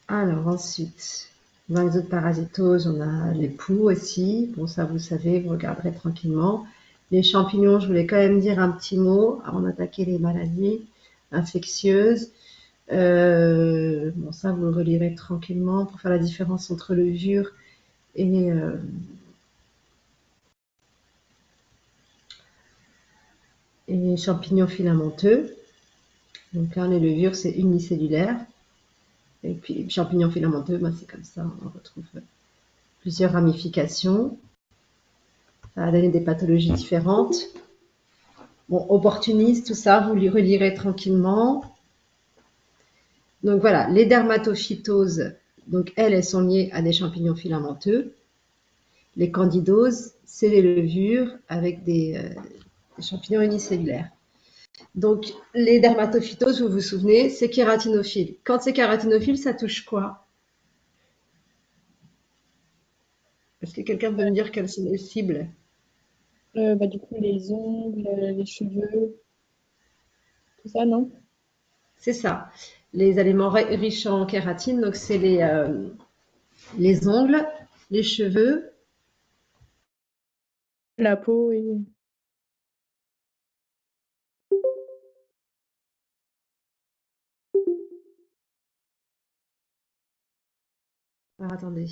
Alors ensuite, dans les autres parasitoses, on a les poux aussi. Bon, ça vous savez, vous regarderez tranquillement. Les champignons, je voulais quand même dire un petit mot avant d'attaquer les maladies infectieuses. Bon, ça, vous le relirez tranquillement pour faire la différence entre levure et champignons filamenteux. Donc là, les levures, c'est unicellulaire. Et puis, champignons filamenteux, ben, c'est comme ça, on retrouve plusieurs ramifications. Ça va donner des pathologies différentes. Bon, opportuniste, tout ça, vous le relirez tranquillement. Donc voilà, les dermatophytoses, donc elles sont liées à des champignons filamenteux. Les candidoses, c'est les levures avec des champignons unicellulaires. Donc, les dermatophytoses, vous vous souvenez, c'est kératinophile. Quand c'est kératinophile, ça touche quoi? Est-ce que quelqu'un peut me dire quelles sont les cibles? Du coup, les ongles, les cheveux, tout ça, non? C'est ça. Les aliments riches en kératine, donc c'est les ongles, les cheveux. La peau et... Alors, attendez.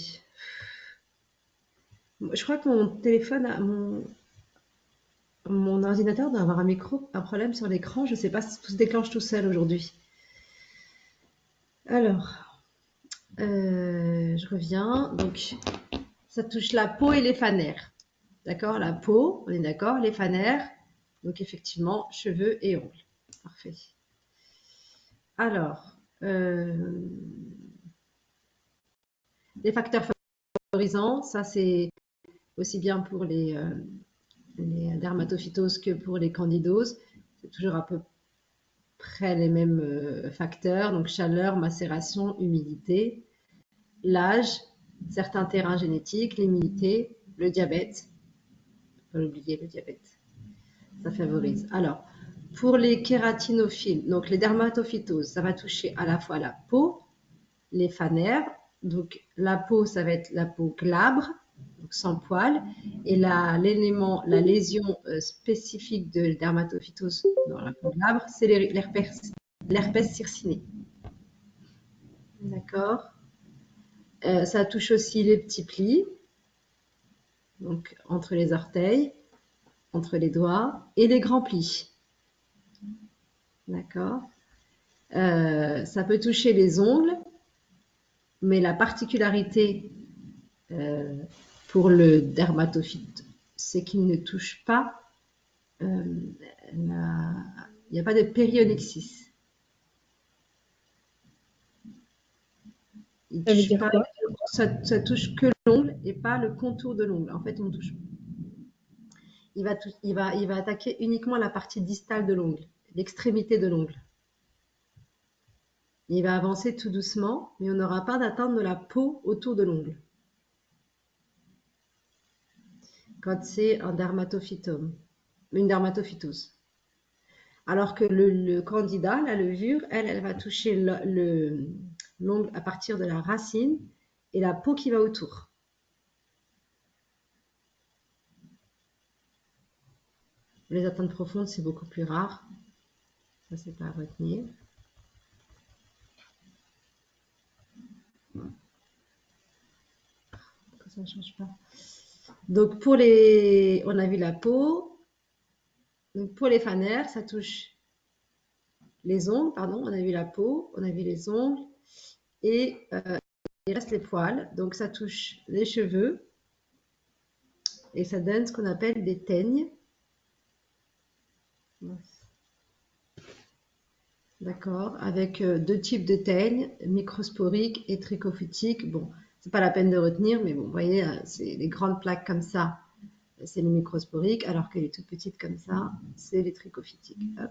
Je crois que mon téléphone, mon ordinateur doit avoir un problème sur l'écran. Je ne sais pas si tout se déclenche tout seul aujourd'hui. Alors, je reviens. Donc, ça touche la peau et les fanères. D'accord? La peau, on est d'accord, les fanères. Donc, effectivement, cheveux et ongles. Parfait. Alors, les facteurs favorisants, ça c'est aussi bien pour les dermatophytoses que pour les candidoses. C'est toujours à peu près les mêmes facteurs. Donc, chaleur, macération, humidité, l'âge, certains terrains génétiques, l'immunité, le diabète. Faut pas l'oublier, le diabète. Ça favorise. Alors, pour les kératinophiles, donc les dermatophytoses, ça va toucher à la fois la peau, les fanères. Donc, la peau, ça va être la peau glabre, donc sans poils. Et la lésion spécifique de dermatophytose dans la peau glabre, c'est l'herpès circiné. D'accord. Ça touche aussi les petits plis, donc entre les orteils, entre les doigts, et les grands plis. D'accord. Ça peut toucher les ongles, mais la particularité pour le dermatophyte, c'est qu'il ne touche pas, il n'y a pas de périonnexis. Il Ça veut touche dire pas, quoi? ça touche que l'ongle et pas le contour de l'ongle. En fait, il va attaquer uniquement la partie distale de l'ongle, l'extrémité de l'ongle. Il va avancer tout doucement, mais on n'aura pas d'atteinte de la peau autour de l'ongle. Quand c'est un dermatophytome, une dermatophytose. Alors que le candida, la levure, elle va toucher l'ongle à partir de la racine et la peau qui va autour. Les atteintes profondes, c'est beaucoup plus rare. Ça, c'est pas à retenir. Pourquoi ça ne change pas? Donc, on a vu la peau. Donc, pour les fanères, ça touche les ongles, pardon. On a vu la peau, on a vu les ongles. Et il reste les poils. Donc, ça touche les cheveux. Et ça donne ce qu'on appelle des teignes. D'accord, avec deux types de teignes, microsporiques et trichophytiques. Bon, c'est pas la peine de retenir, mais bon, vous voyez, c'est les grandes plaques comme ça, c'est les microsporiques, alors que les toutes petites comme ça, c'est les trichophytiques. Hop,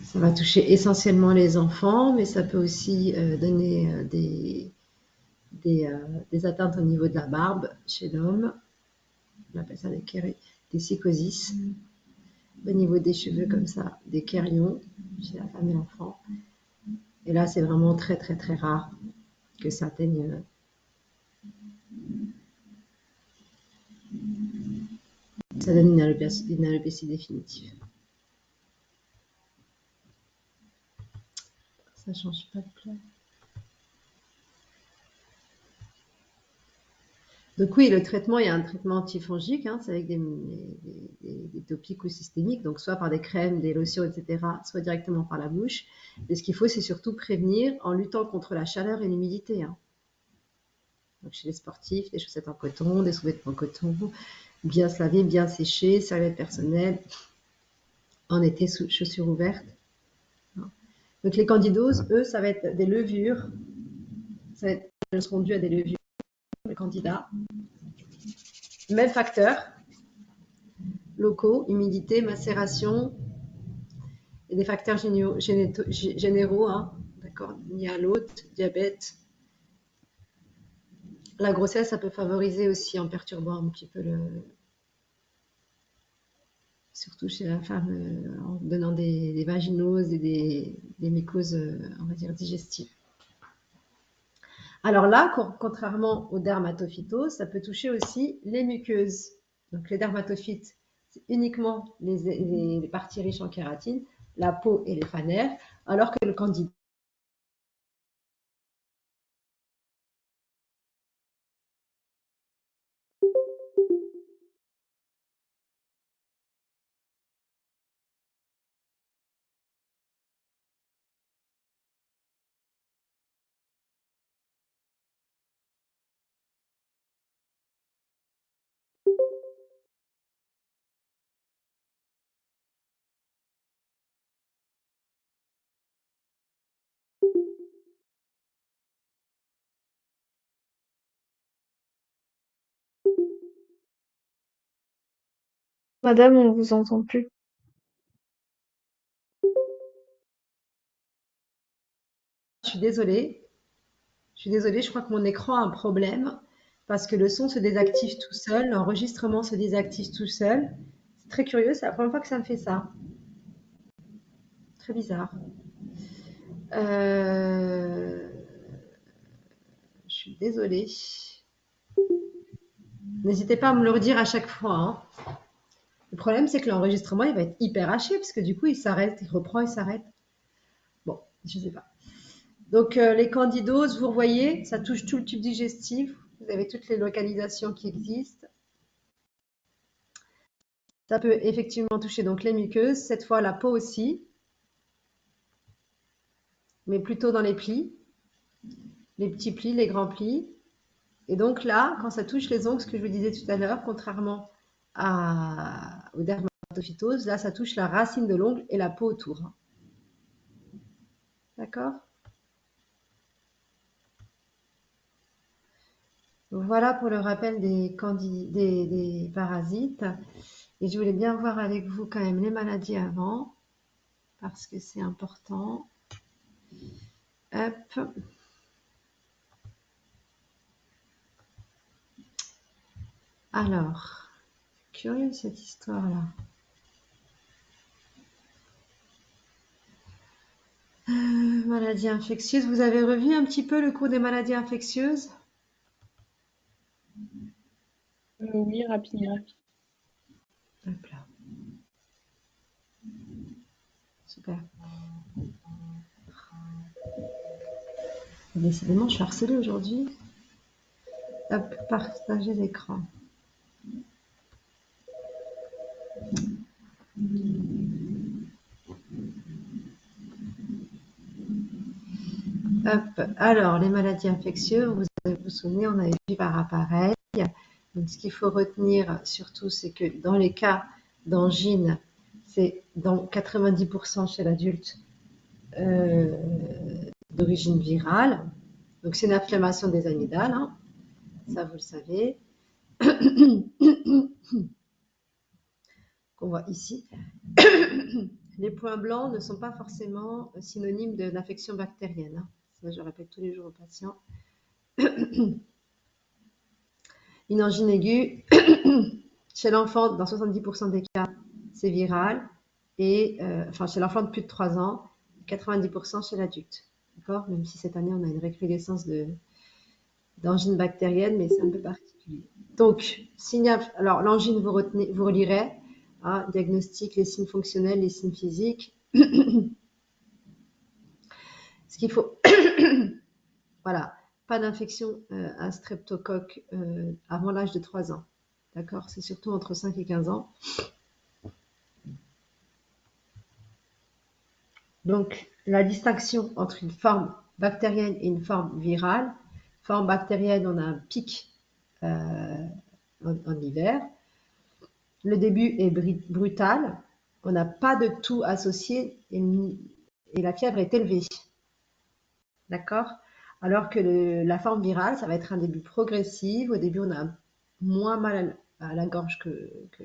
ça va toucher essentiellement les enfants, mais ça peut aussi donner des atteintes au niveau de la barbe chez l'homme. On appelle ça des psychosis. Au niveau des cheveux comme ça, des kérions chez la femme et l'enfant. Et là, c'est vraiment très, très, très rare que ça atteigne Ça donne une alopécie définitive. Ça change pas de plan. Donc oui, le traitement, il y a un traitement antifongique, hein, c'est avec des topiques ou systémiques, donc soit par des crèmes, des lotions, etc., soit directement par la bouche. Mais ce qu'il faut, c'est surtout prévenir en luttant contre la chaleur et l'humidité. Hein. Donc chez les sportifs, des chaussettes en coton, des sous-vêtements en coton, bien se laver, bien sécher, serviette personnelle, en été, chaussures ouvertes. Donc les candidoses, eux, ça va être des levures, elles seront dues à des levures, les candidats. Même facteur, locaux, humidité, macération, et des facteurs généraux, hein, d'accord, liés à l'hôte, diabète. La grossesse, ça peut favoriser aussi en perturbant un petit peu surtout chez la femme, en donnant des vaginoses et des mycoses, on va dire, digestives. Alors là, contrairement aux dermatophytoses, ça peut toucher aussi les muqueuses. Donc les dermatophytes, c'est uniquement les parties riches en kératine, la peau et les fanères, alors que le candida, Madame, on vous entend plus. je suis désolée, je crois que mon écran a un problème parce que le son se désactive tout seul, l'enregistrement se désactive tout seul. C'est très curieux, c'est la première fois que ça me fait ça. Très bizarre. Je suis désolée. N'hésitez pas à me le redire à chaque fois. Hein. Le problème, c'est que l'enregistrement, il va être hyper haché parce que du coup, il s'arrête, il reprend, il s'arrête. Bon, je sais pas. Donc, les candidoses, vous voyez, ça touche tout le tube digestif. Vous avez toutes les localisations qui existent. Ça peut effectivement toucher donc les muqueuses, cette fois la peau aussi, mais plutôt dans les plis, les petits plis, les grands plis. Et donc là, quand ça touche les ongles, ce que je vous disais tout à l'heure, contrairement aux dermatophytoses, là, ça touche la racine de l'ongle et la peau autour. D'accord? Voilà pour le rappel des parasites. Et je voulais bien voir avec vous quand même les maladies avant, parce que c'est important. Hop. Alors, curieux cette histoire-là. Maladies infectieuses. Vous avez revu un petit peu le cours des maladies infectieuses? Oui, rapidement. Hop là. Super. Décidément, je suis harcelée aujourd'hui. Hop, partager l'écran. Hop. Alors, les maladies infectieuses, vous vous souvenez, on avait vu par appareil. Donc, ce qu'il faut retenir surtout, c'est que dans les cas d'angine, c'est dans 90% chez l'adulte d'origine virale. Donc, c'est une inflammation des amygdales, hein. Ça, vous le savez. Qu'on voit ici. Les points blancs ne sont pas forcément synonymes d'infection bactérienne. Hein. Ça, je répète tous les jours aux patients. Une angine aiguë, chez l'enfant, dans 70% des cas, c'est viral. Et enfin, chez l'enfant de plus de 3 ans, 90% chez l'adulte. D'accord? Même si cette année, on a une recrudescence d'angine bactérienne, mais c'est un peu particulier. Donc, alors l'angine, vous relirez, hein, diagnostic, les signes fonctionnels, les signes physiques. Ce qu'il faut, voilà, pas d'infection à streptocoque avant l'âge de 3 ans. D'accord? C'est surtout entre 5 et 15 ans. Donc, la distinction entre une forme bactérienne et une forme virale. Forme bactérienne, on a un pic en hiver. Le début est brutal. On n'a pas de toux associé et la fièvre est élevée. D'accord? Alors que la forme virale, ça va être un début progressif. Au début, on a moins mal à la gorge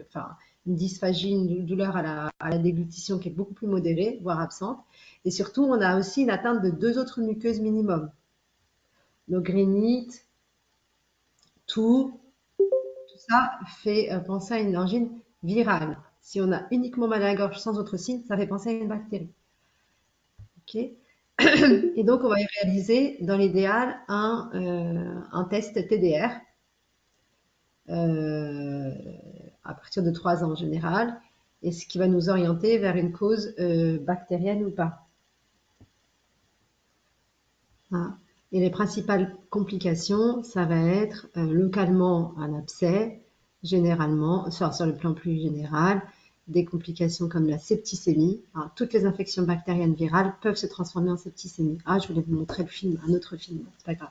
enfin, une dysphagie, une douleur à la déglutition qui est beaucoup plus modérée, voire absente. Et surtout, on a aussi une atteinte de 2 autres muqueuses minimum. Donc, rhinite, toux, tout ça fait penser à une angine virale. Si on a uniquement mal à la gorge sans autre signe, ça fait penser à une bactérie. Ok? Et donc, on va y réaliser, dans l'idéal, un test TDR à partir de 3 ans en général, et ce qui va nous orienter vers une cause bactérienne ou pas. Hein. Et les principales complications, ça va être localement un abcès, généralement, sur le plan plus général, des complications comme la septicémie. Alors, toutes les infections bactériennes virales peuvent se transformer en septicémie. Ah, je voulais vous montrer le film, un autre film, c'est pas grave.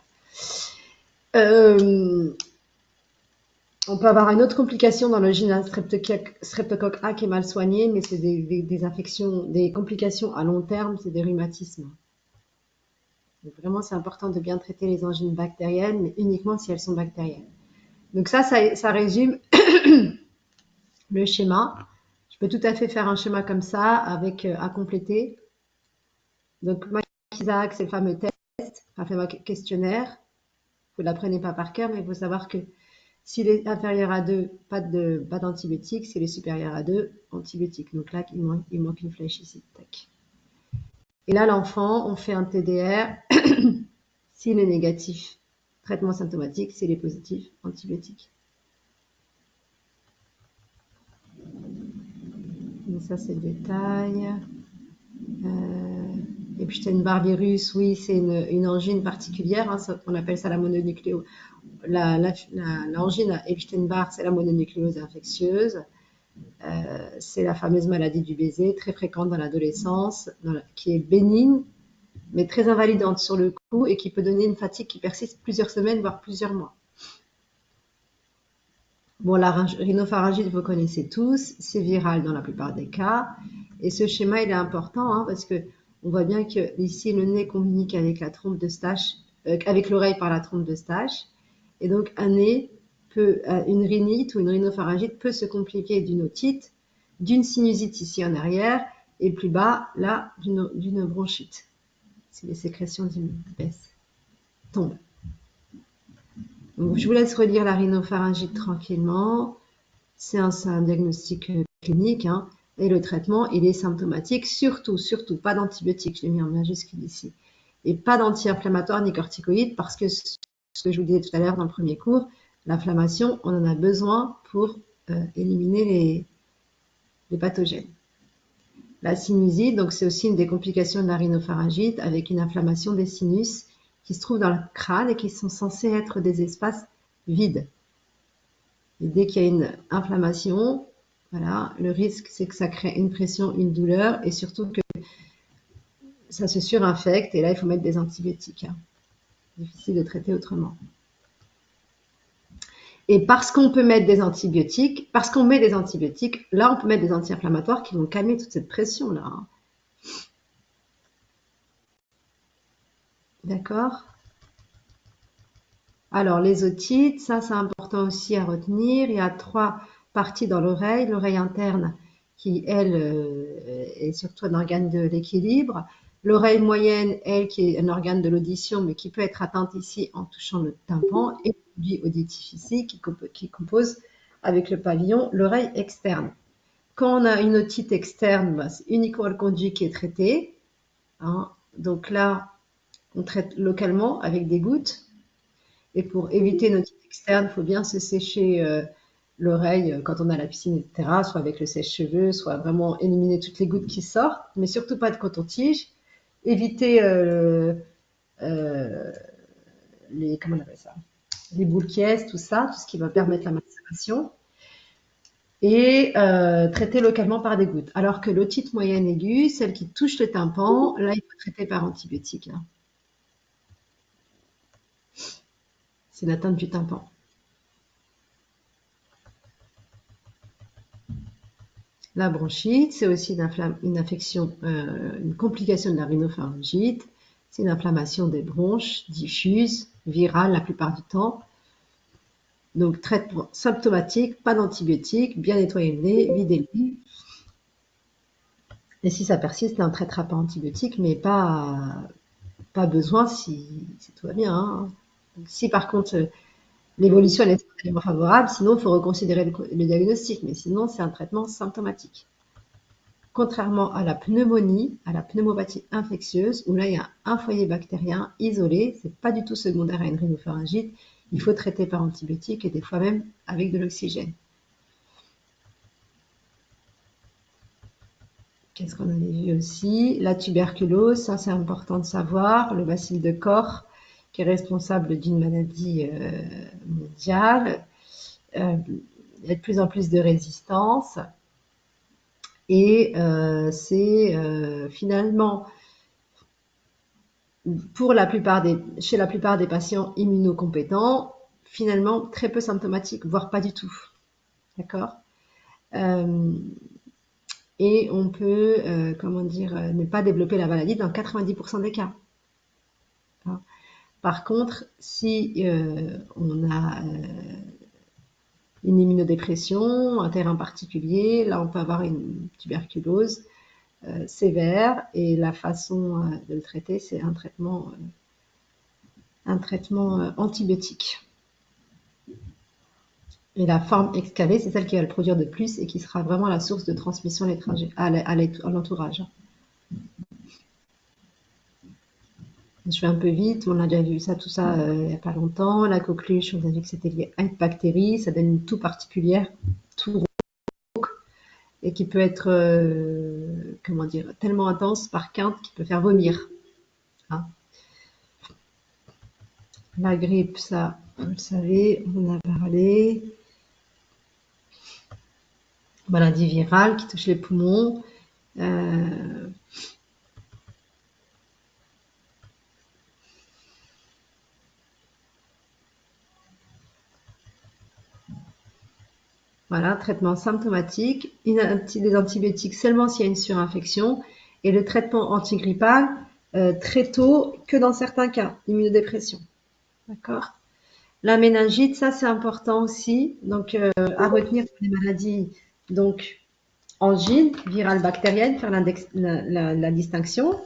On peut avoir une autre complication dans le gène streptocoque A qui est mal soigné, mais c'est des infections, des complications à long terme, c'est des rhumatismes. Donc vraiment, c'est important de bien traiter les angines bactériennes, mais uniquement si elles sont bactériennes. Donc ça résume le schéma. Je peux tout à fait faire un schéma comme ça, avec à compléter. Donc, Isaac, c'est le fameux test, enfin, fameux questionnaire. Vous ne l'apprenez pas par cœur, mais il faut savoir que s'il est inférieur à 2, pas d'antibiotiques. S'il est supérieur à 2, antibiotiques. Donc là, il manque une flèche ici. Tac. Et là, l'enfant, on fait un TDR. S'il est négatif, traitement symptomatique. S'il est positif, antibiotiques. Donc ça, c'est le détail. Epstein-Barr virus, oui, c'est une angine particulière. Hein, on appelle ça la mononucléose. L'angine à Epstein-Barr, c'est la mononucléose infectieuse. C'est la fameuse maladie du baiser, très fréquente dans l'adolescence, qui est bénigne, mais très invalidante sur le coup et qui peut donner une fatigue qui persiste plusieurs semaines, voire plusieurs mois. Bon, la rhinopharyngite, vous connaissez tous, c'est viral dans la plupart des cas. Et ce schéma, il est important hein, parce que on voit bien que ici, le nez communique avec la trompe de Stache, avec l'oreille par la trompe de Stache. Et donc, un nez une rhinite ou une rhinopharyngite peut se compliquer d'une otite, d'une sinusite ici en arrière, et plus bas, là, d'une bronchite. Si les sécrétions tombent. Donc, je vous laisse relire la rhinopharyngite tranquillement. C'est un diagnostic clinique, hein, et le traitement, il est symptomatique, surtout, pas d'antibiotiques, je l'ai mis en majuscule ici, et pas d'anti-inflammatoires ni corticoïdes, parce que ce que je vous disais tout à l'heure dans le premier cours, l'inflammation, on en a besoin pour éliminer les pathogènes. La sinusite, donc c'est aussi une des complications de la rhinopharyngite, avec une inflammation des sinus qui se trouvent dans le crâne et qui sont censés être des espaces vides. Et dès qu'il y a une inflammation, voilà, le risque c'est que ça crée une pression, une douleur et surtout que ça se surinfecte et là il faut mettre des antibiotiques. Hein. Difficile de traiter autrement. Et parce qu'on peut mettre des antibiotiques, là on peut mettre des anti-inflammatoires qui vont calmer toute cette pression-là. Hein. D'accord ? Alors, les otites, ça c'est important aussi à retenir. Il y a 3 parties dans l'oreille. L'oreille interne qui, elle, est surtout un organe de l'équilibre. L'oreille moyenne, elle, qui est un organe de l'audition, mais qui peut être atteinte ici en touchant le tympan. Et le auditif ici, qui compose avec le pavillon l'oreille externe. Quand on a une otite externe, bah, c'est uniquement le conduit qui est traité. Hein. Donc là, on traite localement avec des gouttes. Et pour éviter une otite externe, il faut bien se sécher l'oreille quand on a la piscine, etc. Soit avec le sèche-cheveux, soit vraiment éliminer toutes les gouttes qui sortent, mais surtout pas de coton-tige. Éviter euh, comment on appelle ça, les boules qui est, tout ça, tout ce qui va permettre la macération. Et traiter localement par des gouttes. Alors que l'otite moyenne aiguë, celle qui touche le tympan, là, il faut traiter par antibiotique. Hein. C'est l'atteinte du tympan. La bronchite, c'est aussi une infection, une complication de la rhinopharyngite. C'est une inflammation des bronches, diffuse, virale la plupart du temps. Donc, traitement symptomatique, pas d'antibiotiques, bien nettoyer le nez, vider le nez. Et si ça persiste, on traitera par antibiotiques, mais pas besoin si tout va bien. Hein. Donc, si par contre l'évolution est extrêmement favorable, sinon il faut reconsidérer le diagnostic, mais sinon c'est un traitement symptomatique. Contrairement à la pneumonie, à la pneumopathie infectieuse, où là il y a un foyer bactérien isolé, c'est pas du tout secondaire à une rhinopharyngite, il faut traiter par antibiotiques et des fois même avec de l'oxygène. Qu'est-ce qu'on avait vu aussi? La tuberculose, ça c'est important de savoir, le bacille de Koch, qui est responsable d'une maladie mondiale. Il y a de plus en plus de résistance. Et c'est finalement, chez la plupart des patients immunocompétents, finalement très peu symptomatique, voire pas du tout. D'accord Et on peut, ne pas développer la maladie dans 90% des cas. Par contre, si on a une immunodépression, un terrain particulier, là on peut avoir une tuberculose sévère et la façon de le traiter, c'est un traitement antibiotique. Et la forme excavée, c'est celle qui va le produire de plus et qui sera vraiment la source de transmission à l'entourage. Je fais un peu vite, on a déjà vu ça, tout ça il n'y a pas longtemps. La coqueluche, on a vu que c'était lié à une bactérie, ça donne une toux particulière, toux rauque, et qui peut être, tellement intense par quinte qu'il peut faire vomir. Hein. La grippe, ça, vous le savez, on en a parlé. Maladie virale qui touche les poumons. Voilà, traitement symptomatique, des antibiotiques seulement s'il y a une surinfection, et le traitement antigrippal très tôt, que dans certains cas, immunodépression. D'accord? La méningite, ça c'est important aussi, donc à retenir pour les maladies, donc angine, virale bactérienne, faire la distinction.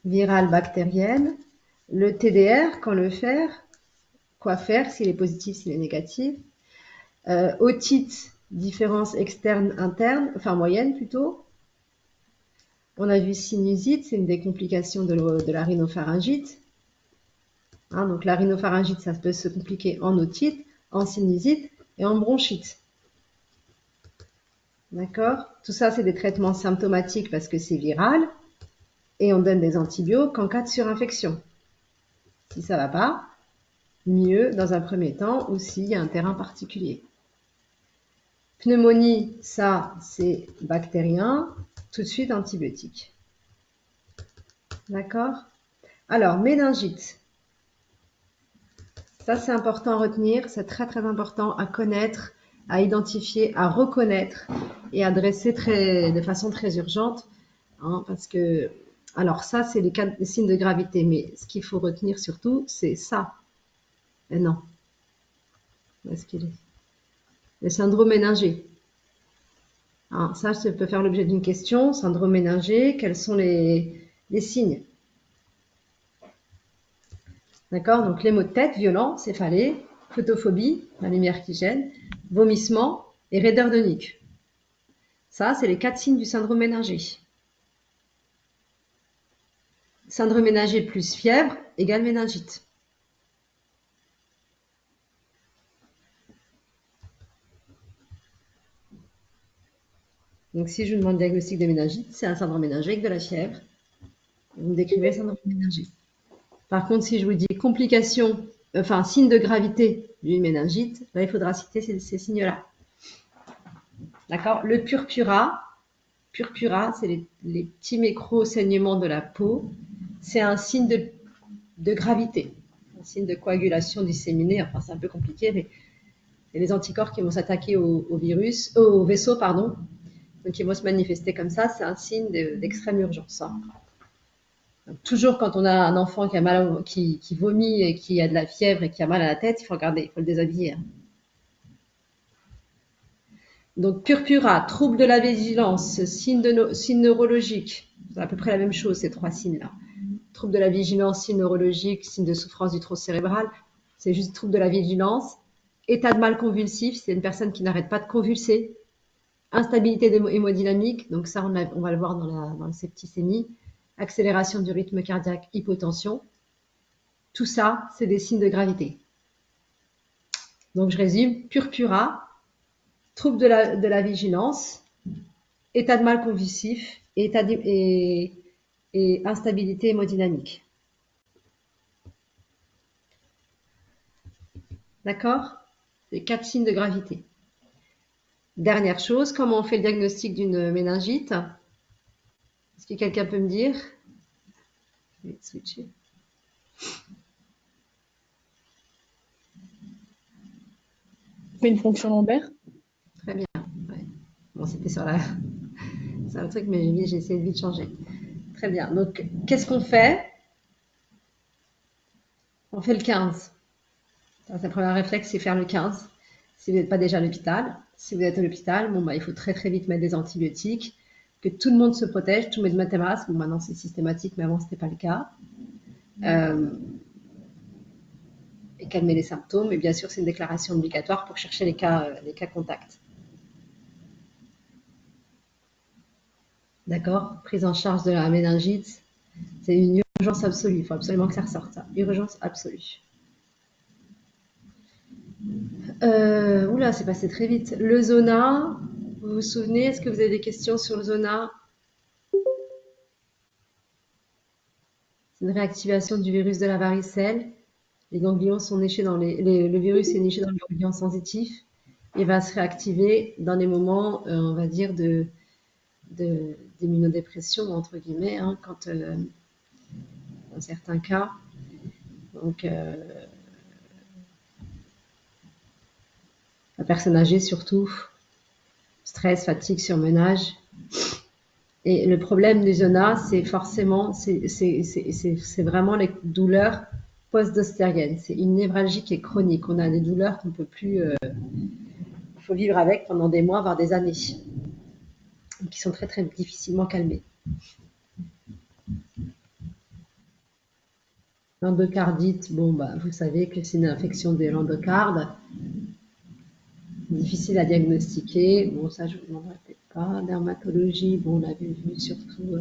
Virale bactérienne, le TDR, quand le faire, quoi faire, s'il est positif, s'il est négatif. Otite, différence externe-interne, enfin moyenne plutôt. On a vu sinusite, c'est une des complications de la rhinopharyngite. Hein, donc la rhinopharyngite, ça peut se compliquer en otite, en sinusite et en bronchite. D'accord? Tout ça, c'est des traitements symptomatiques parce que c'est viral et on donne des antibiotiques qu'en cas de surinfection. Si ça ne va pas, mieux dans un premier temps ou s'il y a un terrain particulier. Pneumonie, ça, c'est bactérien, tout de suite antibiotique. D'accord? Alors, méningite. Ça, c'est important à retenir, c'est très très important à connaître, à identifier, à reconnaître et à dresser de façon très urgente. Hein, parce que, alors ça, c'est les signes de gravité, mais ce qu'il faut retenir surtout, c'est ça. Et non. Où est-ce qu'il est? Le syndrome méningé. Hein, ça peut faire l'objet d'une question. Syndrome méningé, quels sont les signes? D'accord? Donc les maux de tête violents, céphalée, photophobie, la lumière qui gêne, vomissement et raideur de nuque. Ça, c'est les 4 signes du syndrome méningé. Syndrome méningé plus fièvre égale méningite. Donc, si je vous demande diagnostic de méningite, c'est un syndrome méningé avec de la fièvre. Vous me décrivez le syndrome méningé. Par contre, si je vous dis complications, enfin, signe de gravité d'une méningite, là, il faudra citer ces signes-là. D'accord? Le purpura, c'est les petits micro-saignements de la peau. C'est un signe de gravité, un signe de coagulation disséminée. Enfin, c'est un peu compliqué, mais il y a les anticorps qui vont s'attaquer au vaisseau, pardon. Donc, ils vont se manifester comme ça. C'est un signe d'extrême urgence. Hein. Donc, toujours quand on a un enfant qui a mal, qui vomit et qui a de la fièvre et qui a mal à la tête, il faut regarder, il faut le déshabiller. Hein. Donc, purpura, trouble de la vigilance, signe neurologique. C'est à peu près la même chose, ces trois signes-là. Trouble de la vigilance, signe neurologique, signe de souffrance du tronc cérébral. C'est juste trouble de la vigilance. État de mal convulsif, c'est une personne qui n'arrête pas de convulser. Instabilité hémodynamique, donc ça, on va le voir dans la septicémie. Accélération du rythme cardiaque, hypotension. Tout ça, c'est des signes de gravité. Donc, je résume. Purpura, trouble de la vigilance, état de mal convulsif et instabilité hémodynamique. D'accord? Les 4 signes de gravité. Dernière chose, comment on fait le diagnostic d'une méningite? Est-ce que quelqu'un peut me dire? Je vais switcher. On fait une fonction lombaire. Très bien. Ouais. Bon, c'était sur un truc, mais j'ai essayé de vite changer. Très bien. Donc, qu'est-ce qu'on fait? On fait le 15. C'est le premier réflexe, c'est faire le 15. Si vous n'êtes pas déjà à l'hôpital. Si vous êtes à l'hôpital, bon, bah, il faut très très vite mettre des antibiotiques, que tout le monde se protège, tout le monde mette un masque. Bon, maintenant c'est systématique, mais avant c'était pas le cas. Et calmer les symptômes. Et bien sûr, c'est une déclaration obligatoire pour chercher les cas contacts. D'accord? Prise en charge de la méningite, c'est une urgence absolue. Il faut absolument que ça ressorte, ça. Urgence absolue. Oula, c'est passé très vite. Le zona, vous vous souvenez? Est-ce que vous avez des questions sur le zona? C'est une réactivation du virus de la varicelle. Les ganglions sont nichés dans le virus est niché dans le ganglion sensitif et va se réactiver dans les moments, on va dire, d'immunodépression, entre guillemets, hein, quand, dans certains cas. Donc, la personne âgée surtout, stress, fatigue, surmenage. Et le problème du zona, c'est forcément, c'est vraiment les douleurs post-ostériennes. C'est une névralgie qui est chronique. On a des douleurs qu'on ne peut plus, il faut vivre avec pendant des mois, voire des années, qui sont très très difficilement calmées. L'endocardite, bon, bah, vous savez que c'est une infection de l'endocarde, difficile à diagnostiquer. Bon, ça, je vous en répète pas. Dermatologie, bon, on l'avait vu surtout.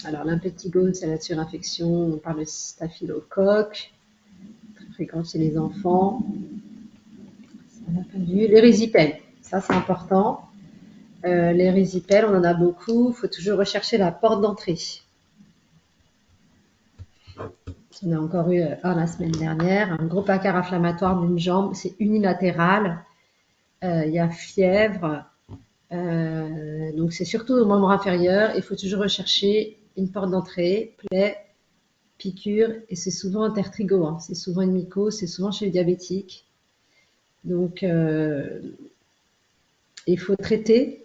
Alors, l'impétigo, c'est la surinfection, on parle de staphylocoque, très fréquent chez les enfants. Ça, on n'a pas vu. Les résipelles, ça, c'est important. Les résipelles, on en a beaucoup. Il faut toujours rechercher la porte d'entrée. On a encore eu un la semaine dernière, un gros placard inflammatoire d'une jambe, c'est unilatéral. Il y a fièvre, donc c'est surtout au membre inférieur. Il faut toujours rechercher une porte d'entrée, plaie, piqûre, et c'est souvent intertrigo, hein. C'est souvent une mycose, c'est souvent chez les diabétiques. Donc, il faut traiter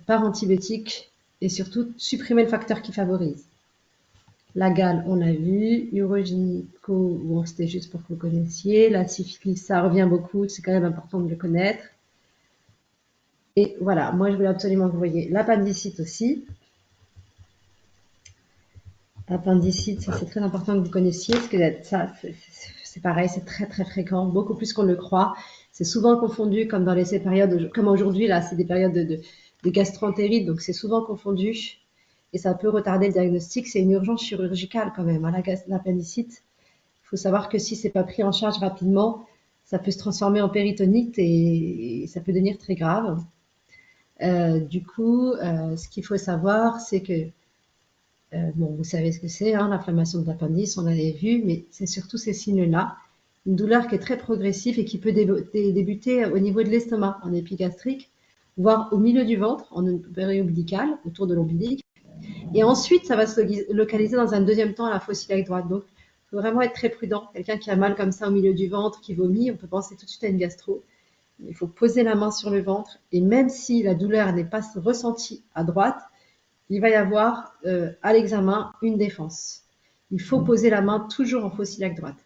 par antibiotique et surtout supprimer le facteur qui favorise. La gale, on l'a vu. Urogénico, bon, c'était juste pour que vous connaissiez. La syphilis, ça revient beaucoup. C'est quand même important de le connaître. Et voilà, moi, je voulais absolument que vous voyez l'appendicite aussi. L'appendicite, ça, c'est très important que vous connaissiez. Parce que ça, c'est pareil, c'est très, très fréquent. Beaucoup plus qu'on le croit. C'est souvent confondu, comme dans ces périodes, comme aujourd'hui, là, c'est des périodes de gastroentérite. Donc, c'est souvent confondu. Et ça peut retarder le diagnostic. C'est une urgence chirurgicale quand même. L'appendicite, il faut savoir que si c'est pas pris en charge rapidement, ça peut se transformer en péritonite et ça peut devenir très grave. Du coup, ce qu'il faut savoir, c'est que, bon, vous savez ce que c'est, hein, l'inflammation de l'appendice, on l'avait vu, mais c'est surtout ces signes-là. Une douleur qui est très progressive et qui peut débuter au niveau de l'estomac, en épigastrique, voire au milieu du ventre, en périombilical, autour de l'ombilic. Et ensuite, ça va se localiser dans un deuxième temps à la fosse iliaque droite. Donc, il faut vraiment être très prudent. Quelqu'un qui a mal comme ça au milieu du ventre, qui vomit, on peut penser tout de suite à une gastro. Il faut poser la main sur le ventre et même si la douleur n'est pas ressentie à droite, il va y avoir à l'examen une défense. Il faut poser la main toujours en fosse iliaque droite.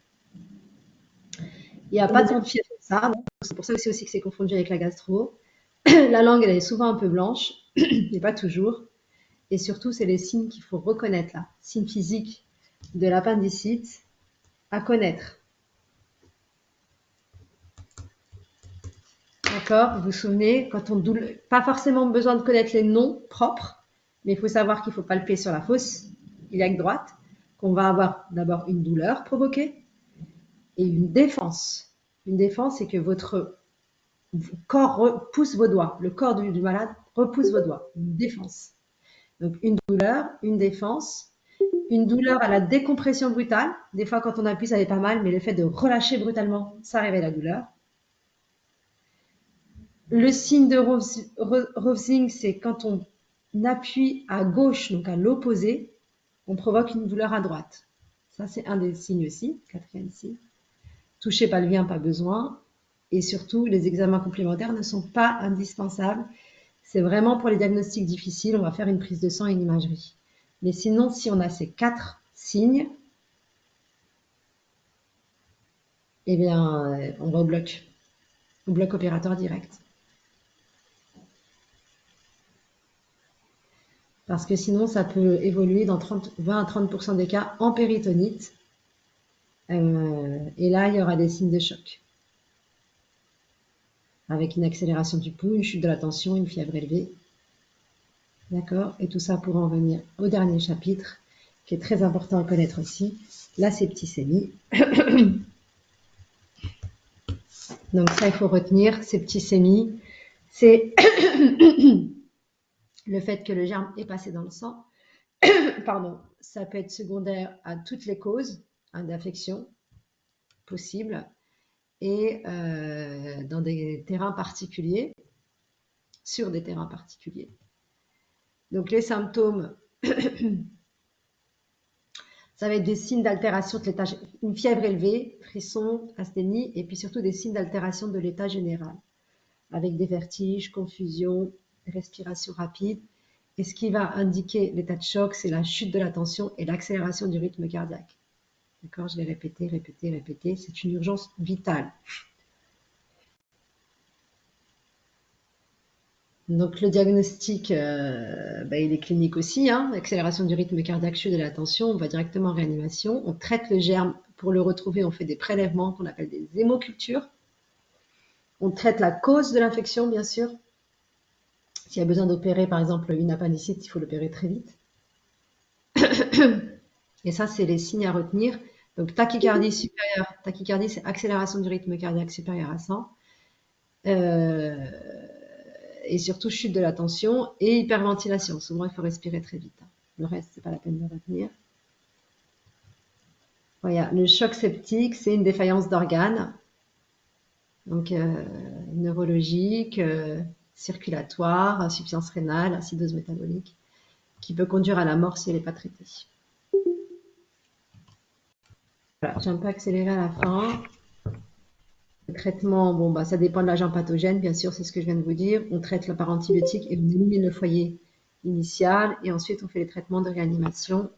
Il n'y a pas tant de fièvre que ça. C'est pour ça aussi que c'est confondu avec la gastro. La langue, elle est souvent un peu blanche, mais pas toujours. Et surtout, c'est les signes qu'il faut reconnaître là. Signes physiques de l'appendicite à connaître. D'accord? Vous vous souvenez, quand on pas forcément besoin de connaître les noms propres, mais il faut savoir qu'il faut palper sur la fosse iliaque droite, qu'on va avoir d'abord une douleur provoquée et une défense. Une défense, c'est que votre corps repousse vos doigts. Le corps du malade repousse vos doigts. Une défense. Donc, une douleur, une défense, une douleur à la décompression brutale. Des fois, quand on appuie, ça fait pas mal, mais le fait de relâcher brutalement, ça réveille la douleur. Le signe de Rovsing, c'est quand on appuie à gauche, donc à l'opposé, on provoque une douleur à droite. Ça, c'est un des signes aussi, quatrième signe. Toucher pelvien, pas besoin. Et surtout, les examens complémentaires ne sont pas indispensables. C'est vraiment pour les diagnostics difficiles, on va faire une prise de sang et une imagerie. Mais sinon, si on a ces 4 signes, eh bien, on va au bloc opératoire direct. Parce que sinon, ça peut évoluer dans 20 à 30% des cas en péritonite. Et là, il y aura des signes de choc. Avec une accélération du pouls, une chute de la tension, une fièvre élevée. D'accord? Et tout ça pour en venir au dernier chapitre, qui est très important à connaître aussi, la septicémie. Donc ça, il faut retenir, septicémie, c'est le fait que le germe est passé dans le sang. Pardon, ça peut être secondaire à toutes les causes d'infection possibles et dans des terrains particuliers, sur des terrains particuliers. Donc les symptômes, ça va être des signes d'altération de l'état, une fièvre élevée, frisson, asthénie, et puis surtout des signes d'altération de l'état général, avec des vertiges, confusion, respiration rapide. Et ce qui va indiquer l'état de choc, c'est la chute de la tension et l'accélération du rythme cardiaque. D'accord? Je vais répéter. C'est une urgence vitale. Donc le diagnostic, il est clinique aussi. Accélération du rythme cardiaque, chute de la tension. On va directement en réanimation. On traite le germe. Pour le retrouver, on fait des prélèvements qu'on appelle des hémocultures. On traite la cause de l'infection, bien sûr. S'il y a besoin d'opérer, par exemple, une appendicite, il faut l'opérer très vite. Et ça, c'est les signes à retenir. Donc, tachycardie supérieure. Tachycardie, c'est accélération du rythme cardiaque supérieur à 100. Et surtout, chute de la tension et hyperventilation. Souvent, il faut respirer très vite. Le reste, c'est pas la peine de retenir. Voilà. Le choc septique, c'est une défaillance d'organes. Donc, neurologique, circulatoire, insuffisance rénale, acidose métabolique, qui peut conduire à la mort si elle n'est pas traitée. Voilà, j'ai un peu accéléré à la fin. Le traitement, ça dépend de l'agent pathogène, bien sûr, c'est ce que je viens de vous dire. On traite par antibiotique et on élimine le foyer initial. Et ensuite, on fait les traitements de réanimation.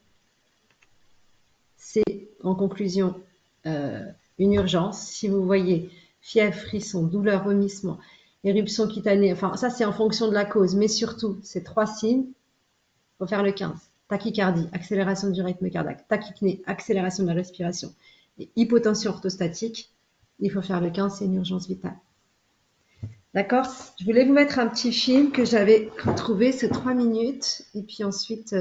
C'est, en conclusion, une urgence. Si vous voyez fièvre, frisson, douleur, vomissement, éruption cutanée, enfin, ça, c'est en fonction de la cause. Mais surtout, ces 3 signes, il faut faire le 15. Tachycardie, accélération du rythme cardiaque. Tachypnée, accélération de la respiration. Et hypotension orthostatique, il faut faire le 15, c'est une urgence vitale. D'accord? Je voulais vous mettre un petit film que j'avais retrouvé, c'est 3 minutes. Et puis ensuite,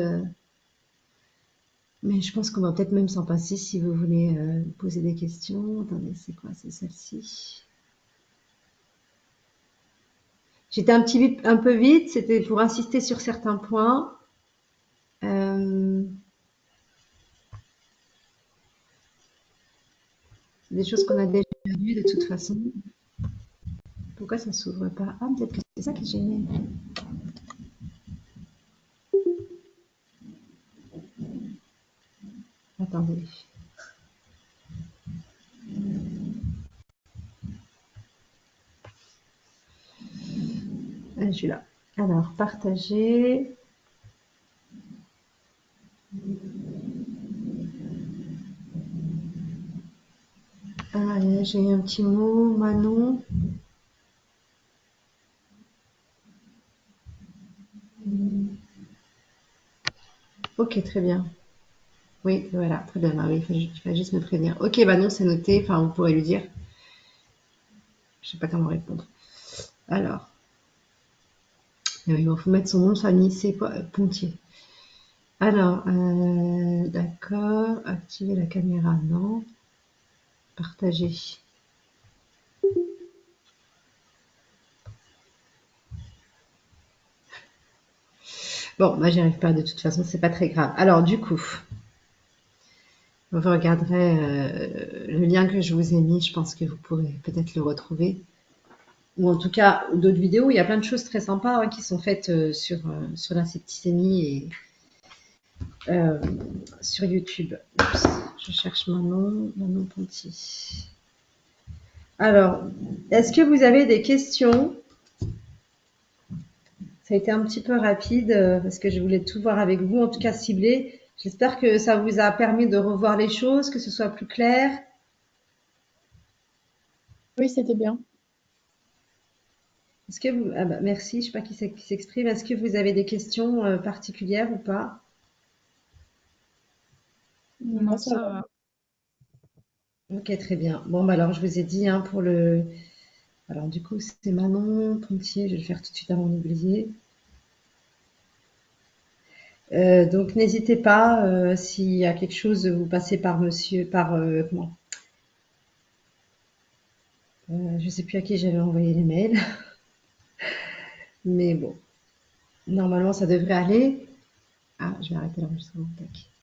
Mais je pense qu'on va peut-être même s'en passer si vous voulez poser des questions. Attendez, c'est quoi? C'est celle-ci. J'étais un peu vite, c'était pour insister sur certains points. Euh, c'est des choses qu'on a déjà vues de toute façon. Pourquoi ça s'ouvre pas? Ah, peut-être que c'est ça qui est génial. Attendez. Ah, je suis là. Alors, partager. Ah, j'ai un petit mot, Manon. Ok, très bien. Oui, voilà, très bien. Ah oui, il fallait juste me prévenir. Ok, Manon, c'est noté. Enfin, vous pourrez lui dire. Je sais pas comment répondre. Alors, il faut mettre son nom de famille, c'est Pontier. Alors, d'accord. Activer la caméra, non. Partager. Bon, moi, j'y arrive pas de toute façon, c'est pas très grave. Alors, du coup, vous regarderez le lien que je vous ai mis. Je pense que vous pourrez peut-être le retrouver. Ou en tout cas, d'autres vidéos. Il y a plein de choses très sympas qui sont faites sur l'insepticémie et sur YouTube. Oups, je cherche Manon Ponty. Alors, est-ce que vous avez des questions? Ça a été un petit peu rapide parce que je voulais tout voir avec vous, en tout cas ciblé. J'espère que ça vous a permis de revoir les choses, que ce soit plus clair. Oui, c'était bien. Est-ce que vous... Ah bah, merci, je ne sais pas qui s'exprime. Est-ce que vous avez des questions particulières ou pas? Moi, Non, ça ça va. va. Ok, très bien. Bon, bah alors je vous ai dit pour le... Alors du coup, c'est Manon Pontier, je vais le faire tout de suite avant d'oublier. Donc n'hésitez pas, s'il y a quelque chose, vous passez par monsieur, comment? Je ne sais plus à qui j'avais envoyé les mails, mais bon, normalement ça devrait aller. Ah, je vais arrêter l'enregistrement. Tac.